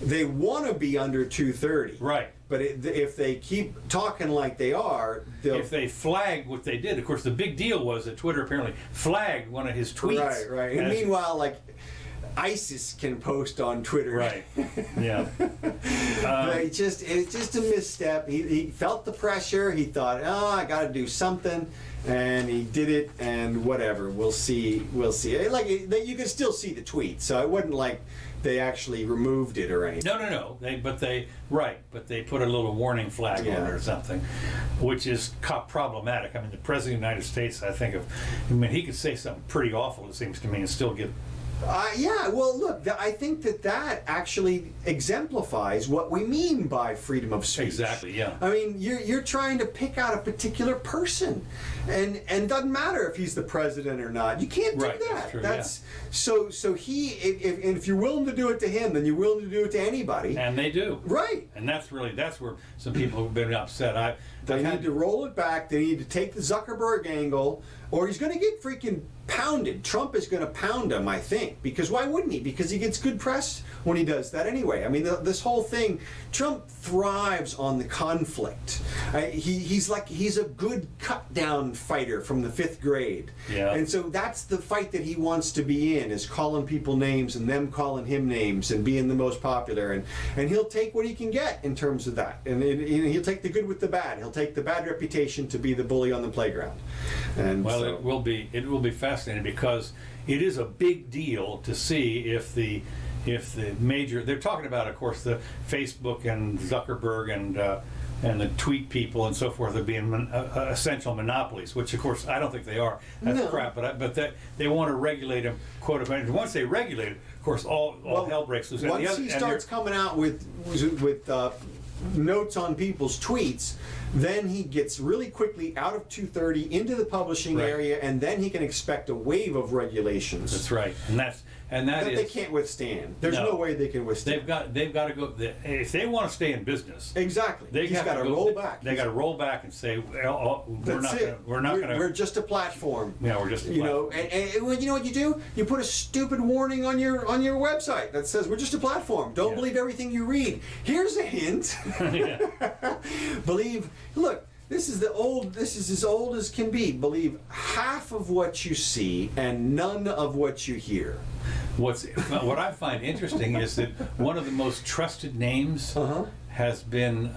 S2: they want to be under 230.
S1: Right.
S2: But if they keep talking like they are,
S1: if they flag what they did, of course, the big deal was that Twitter apparently flagged one of his tweets.
S2: Right. And meanwhile, like ISIS can post on Twitter.
S1: Right. Yeah.
S2: It's just a misstep. He felt the pressure. He thought, I got to do something, and he did it. And whatever. We'll see. Like you can still see the tweet, so it wasn't like they actually removed it or anything.
S1: No. But they put a little warning flag on it or something, which is problematic. I mean, the President of the United States, he could say something pretty awful, it seems to me, and still get.
S2: Well, look, I think that actually exemplifies what we mean by freedom of speech.
S1: Exactly, yeah.
S2: I mean, you're trying to pick out a particular person, and it doesn't matter if he's the president or not. You can't do that.
S1: That's
S2: true, so if you're willing to do it to him, then you're willing to do it to anybody.
S1: And they do.
S2: Right.
S1: And that's where some people have been upset.
S2: They need to roll it back. They need to take the Zuckerberg angle, or he's going to get freaking pounded. Trump is going to pound him, I think, because why wouldn't he? Because he gets good press when he does that anyway. I mean, this whole thing, Trump thrives on the conflict. He's a good cut-down fighter from the 5th grade.
S1: Yeah.
S2: And so that's the fight that he wants to be in, is calling people names and them calling him names and being the most popular. And he'll take what he can get in terms of that. And he'll take the good with the bad. He'll take the bad reputation to be the bully on the playground. And
S1: Well,
S2: so,
S1: it will be fascinating because it is a big deal to see if the major, they're talking about, of course, the Facebook and Zuckerberg and the tweet people and so forth are being essential monopolies, which of course I don't think they are. That's
S2: No.
S1: crap. But they want to regulate them, quote unquote. Once they regulate it, of course, all hell breaks loose.
S2: once he starts coming out with notes on people's tweets, then he gets really quickly out of 230 into the publishing
S1: Right.
S2: area, and then he can expect a wave of regulations.
S1: That's right, and that is
S2: they can't withstand. There's no way they can withstand.
S1: They've got to go if they want to stay in business.
S2: Exactly. He's
S1: have
S2: got to roll back.
S1: They got to roll back and say, well, we're
S2: That's
S1: not
S2: it.
S1: gonna.
S2: We're just a platform.
S1: Yeah, we're just a
S2: You know,
S1: platform.
S2: and you know what you do? You put a stupid warning on your website that says we're just a platform. Don't
S1: Yeah.
S2: believe everything you read. Here's a hint.
S1: Yeah.
S2: Look. This is as old as can be. Believe half of what you see and none of what you hear.
S1: What I find interesting is that one of the most trusted names has been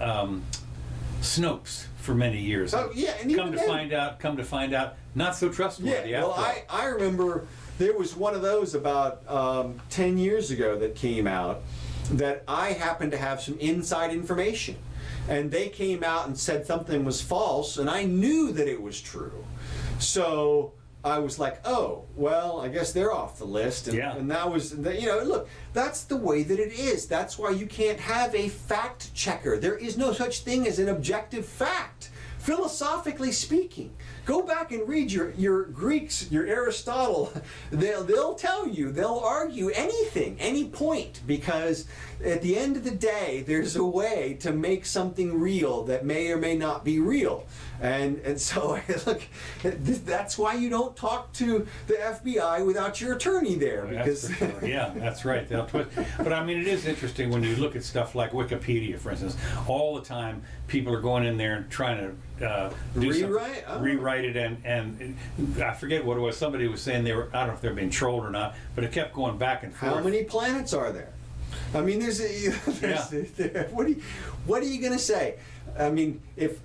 S1: Snopes for many years.
S2: Oh yeah, and even
S1: come to find out, not so trustworthy.
S2: Yeah, well,
S1: after all.
S2: I remember there was one of those about 10 years ago that came out that I happened to have some inside information. And they came out and said something was false, and I knew that it was true. So I was like, oh, well, I guess they're off the list. And,
S1: Yeah.
S2: and that was, look, that's the way that it is. That's why you can't have a fact checker. There is no such thing as an objective fact. Philosophically speaking, go back and read your Greeks, your Aristotle. They'll tell you, they'll argue anything, any point, because at the end of the day, there's a way to make something real that may or may not be real. And so, look, that's why you don't talk to the FBI without your attorney there.
S1: That's
S2: Because
S1: for sure. Yeah, that's right. They'll twist. But I mean, it is interesting when you look at stuff like Wikipedia, for instance. All the time, people are going in there and trying to rewrite it, and I forget what it was. Somebody was saying I don't know if they're being trolled or not, but it kept going back and forth.
S2: how many planets are there? I mean, what are you going to say? I mean, if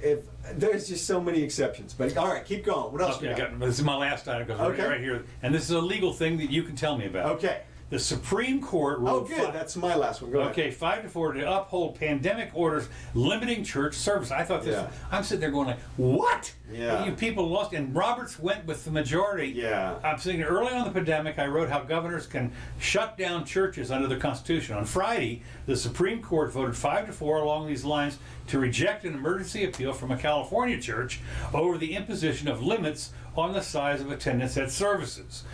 S2: there's just so many exceptions. But all right, keep going. What else?
S1: Okay,
S2: we got?
S1: this is my last item because
S2: Okay.
S1: right here, and this is a legal thing that you can tell me about.
S2: Okay.
S1: The Supreme Court
S2: Oh,
S1: ruled.
S2: good. That's my last one. Go ahead.
S1: Okay, 5-4 to uphold pandemic orders limiting church service. I thought this.
S2: Yeah.
S1: I'm sitting there going like, what?
S2: Yeah.
S1: You people lost, and Roberts went with the majority.
S2: Yeah.
S1: I'm saying early on the pandemic, I wrote how governors can shut down churches under the Constitution. On Friday, the Supreme Court voted 5-4 along these lines to reject an emergency appeal from a California church over the imposition of limits on the size of attendance at services.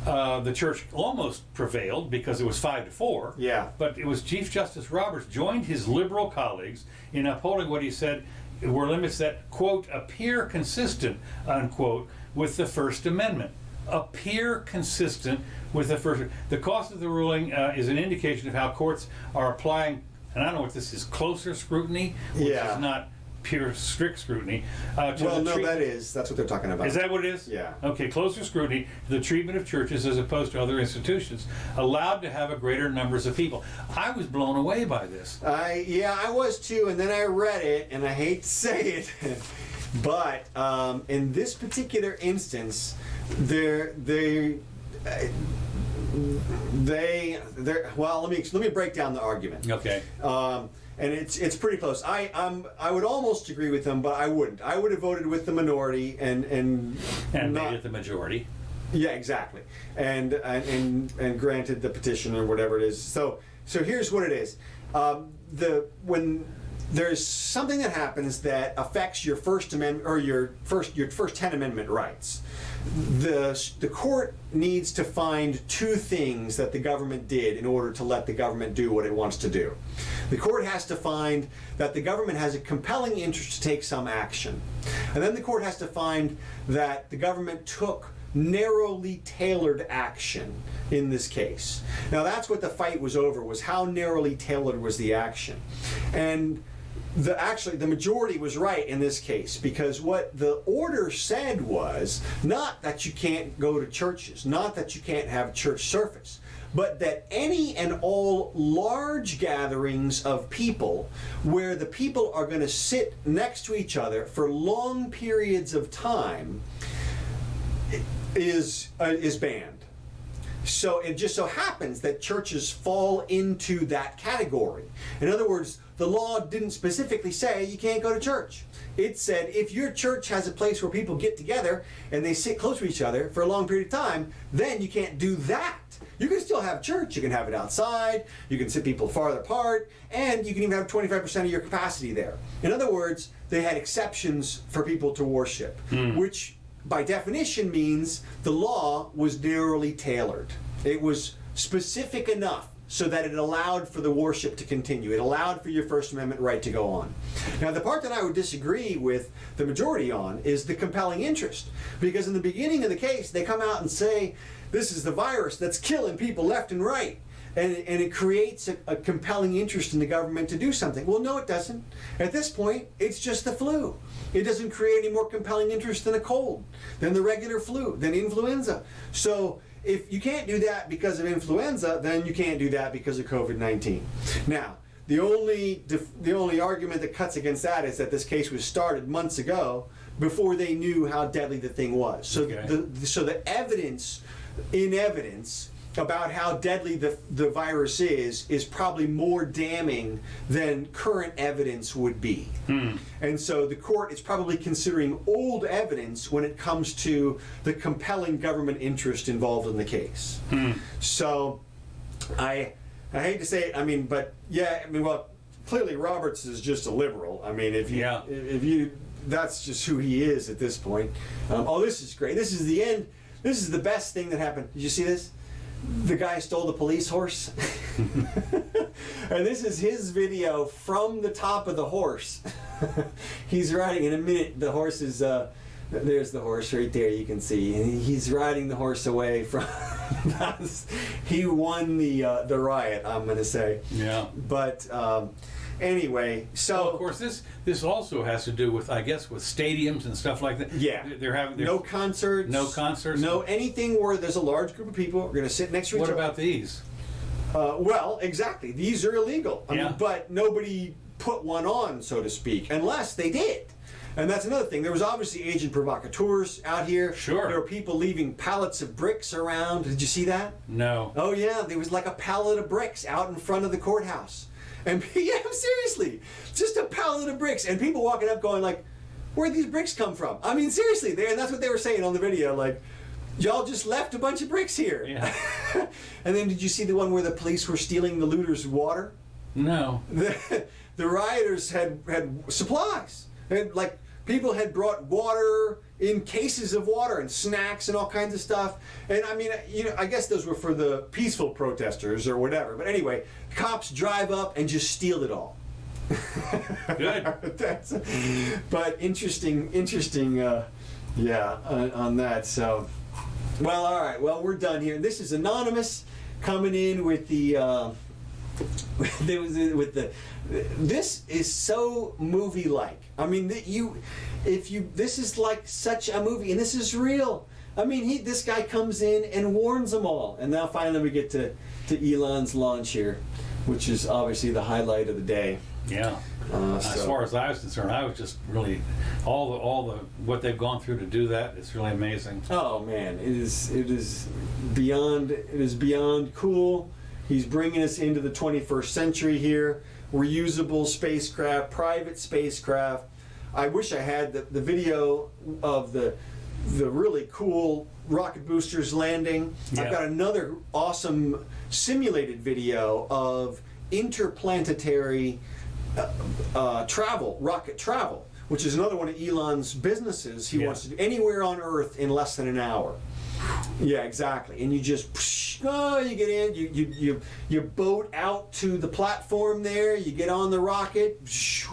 S1: The church almost prevailed because it was 5-4.
S2: Yeah.
S1: But it was Chief Justice Roberts joined his liberal colleagues in upholding what he said were limits that, quote, appear consistent, unquote, with the First Amendment. Appear consistent with the First. The cost of the ruling is an indication of how courts are applying, and I don't know what this is, closer scrutiny, which
S2: Yeah.
S1: is not pure strict scrutiny.
S2: That's what they're talking about.
S1: Is that what it is?
S2: Yeah.
S1: Okay, closer scrutiny to the treatment of churches as opposed to other institutions, allowed to have a greater numbers of people. I was blown away by this.
S2: I was too, and then I read it, and I hate to say it, but in this particular instance, they're well. Let me break down the argument.
S1: Okay.
S2: And it's pretty close. I would almost agree with them, but I wouldn't. I would have voted with the minority and
S1: And
S2: not,
S1: made it the majority.
S2: yeah, exactly. And granted the petition or whatever it is. So here's what it is. When there's something that happens that affects your First Amendment or your first 10 Amendment rights, the court needs to find two things that the government did in order to let the government do what it wants to do. The court has to find that the government has a compelling interest to take some action. And then the court has to find that the government took narrowly tailored action in this case. Now that's what the fight was over, was how narrowly tailored was the action. And the majority was right in this case, because what the order said was not that you can't go to churches, not that you can't have church service, but that any and all large gatherings of people where the people are going to sit next to each other for long periods of time, is banned. So it just so happens that churches fall into that category. In other words, the law didn't specifically say you can't go to church. It said if your church has a place where people get together and they sit close to each other for a long period of time, then you can't do that. You can still have church. You can have it outside. You can sit people farther apart, and you can even have 25% of your capacity there. In other words, they had exceptions for people to worship, which by definition means the law was narrowly tailored. It was specific enough so that it allowed for the worship to continue. It allowed for your First Amendment right to go on. Now, the part that I would disagree with the majority on is the compelling interest. Because in the beginning of the case, they come out and say, this is the virus that's killing people left and right. And it creates a compelling interest in the government to do something. Well, no, it doesn't. At this point, it's just the flu. It doesn't create any more compelling interest than a cold, than the regular flu, than influenza. So if you can't do that because of influenza, then you can't do that because of COVID-19. Now, the only argument that cuts against that is that this case was started months ago before they knew how deadly the thing was. So the evidence about how deadly the virus is probably more damning than current evidence would be. And so the court is probably considering old evidence when it comes to the compelling government interest involved in the case. So I hate to say it, but well, clearly Roberts is just a liberal. If you that's just who he is at this point. Oh, this is great. This is the end. This is the best thing that happened. Did you see this? The guy stole the police horse. And this is his video from the top of the horse. He's riding. In a minute, the horse is, there's the horse right there, you can see. And he's riding the horse away from, he won the riot, I'm going to say. Yeah. But anyway, so...
S1: Well, of course, this also has to do with, I guess, with stadiums and stuff like that.
S2: Yeah.
S1: They're
S2: no concerts.
S1: No concerts.
S2: No anything where there's a large group of people going to sit next to each other.
S1: What about these?
S2: Well, exactly. These are illegal. But nobody put one on, so to speak, unless they did. And that's another thing. There was obviously agent provocateurs out here.
S1: Sure.
S2: There were people leaving pallets of bricks around. Did you see that?
S1: No.
S2: Oh, yeah. There was like a pallet of bricks out in front of the courthouse. And yeah, seriously, just a pallet of bricks. And people walking up going like, where'd these bricks come from? Seriously. And that's what they were saying on the video. Like, y'all just left a bunch of bricks here. Yeah. And then did you see the one where the police were stealing the looters' water?
S1: No.
S2: The rioters had supplies. And like people had brought water in cases of water and snacks and all kinds of stuff. And I guess those were for the peaceful protesters or whatever. But anyway, cops drive up and just steal it all.
S1: Good.
S2: But interesting, on that. So, well, all right. Well, we're done here. This is Anonymous coming in with the. This is so movie-like. This is like such a movie, and this is real. This guy comes in and warns them all, and now finally we get to Elon's launch here, which is obviously the highlight of the day.
S1: Yeah. As far as I was concerned, I was just really all the what they've gone through to do that. It's really amazing.
S2: Oh man, it is beyond cool. He's bringing us into the 21st century here. Reusable spacecraft, private spacecraft. I wish I had the video of the really cool rocket boosters landing. Yeah. I've got another awesome simulated video of interplanetary rocket travel, which is another one of Elon's businesses. He wants to do anywhere on Earth in less than an hour. Yeah, exactly. And you just, you get in, you boat out to the platform there, you get on the rocket,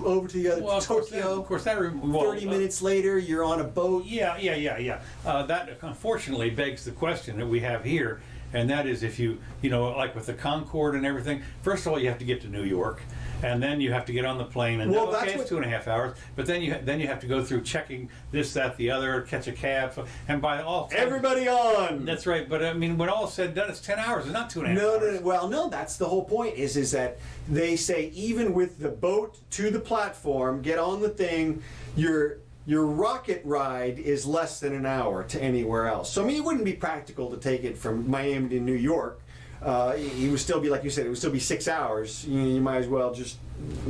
S2: over to the other Tokyo.
S1: Of course,
S2: 30 minutes later, you're on a boat.
S1: Yeah. That unfortunately begs the question that we have here, and that is if you like with the Concorde and everything, first of all, you have to get to New York. And then you have to get on the plane, and it's 2.5 hours. But then you have to go through checking this, that, the other, catch a cab, and by all time,
S2: everybody on.
S1: That's right. But when all is said and done, it's 10 hours. It's not 2.5 hours.
S2: No. Well, no. That's the whole point. Is that they say even with the boat to the platform, get on the thing, you're your rocket ride is less than an hour to anywhere else. So I mean, it wouldn't be practical to take it from Miami to New York. It would still be, like you said, it would still be 6 hours. You might as well just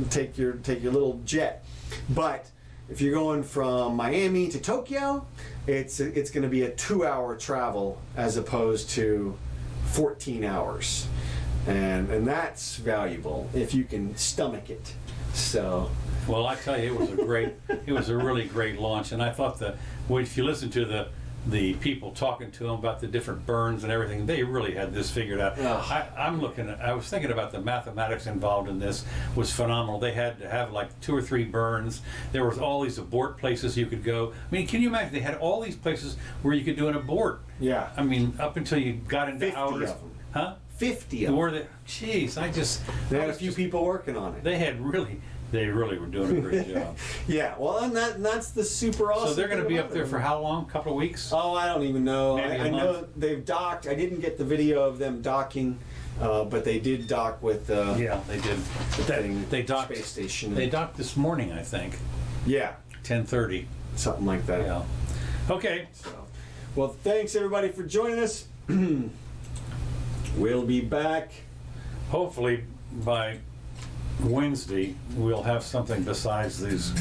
S2: take your little jet. But if you're going from Miami to Tokyo, it's going to be a 2-hour travel as opposed to 14 hours, and that's valuable if you can stomach it. So.
S1: Well, I tell you, it was a really great launch, and I thought if you listen to the people talking to them about the different burns and everything, they really had this figured out. I was thinking about the mathematics involved in this was phenomenal. They had to have like 2 or 3 burns. There was all these abort places you could go. I mean, can you imagine? They had all these places where you could do an abort.
S2: Yeah.
S1: I mean, up until you got into
S2: 50
S1: hours.
S2: of them.
S1: Huh?
S2: 50 of them.
S1: Jeez,
S2: They had a few people working on it.
S1: They really were doing a great job.
S2: Yeah, well, and that's the super awesome.
S1: So they're going to
S2: thing
S1: be
S2: about
S1: up there
S2: it.
S1: for how long? A couple of weeks?
S2: Oh, I don't even know.
S1: Maybe a
S2: I know
S1: month?
S2: they've docked. I didn't get the video of them docking, but they did dock with
S1: Yeah, they did. They docked.
S2: space station.
S1: They docked this morning, I think.
S2: Yeah,
S1: 10:30.
S2: something like that.
S1: Yeah. Okay.
S2: So, well, thanks everybody for joining us. We'll be back.
S1: Hopefully by Wednesday we'll have something besides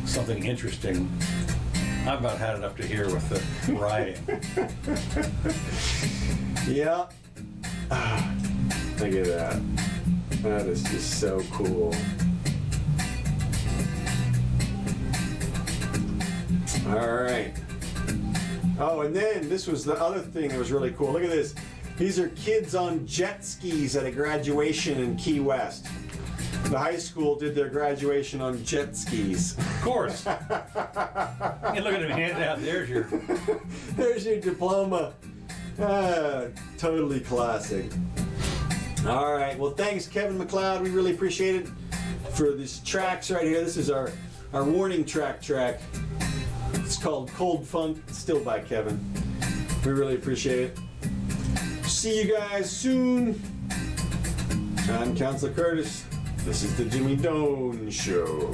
S1: something interesting. I've about had it up to here with the rioting.
S2: Yeah. Look at that. That is just so cool. All right. Oh, and then this was the other thing that was really cool. Look at this. These are kids on jet skis at a graduation in Key West. The high school did their graduation on jet skis.
S1: Of course. And look at him hand out.
S2: There's your diploma. Totally classic. All right. Well, thanks, Kevin MacLeod. We really appreciate it for these tracks right here. This is our warning track. It's called Cold Funk. It's still by Kevin. We really appreciate it. See you guys soon. I'm Counselor Curtis. This is the Jimmy Doane Show.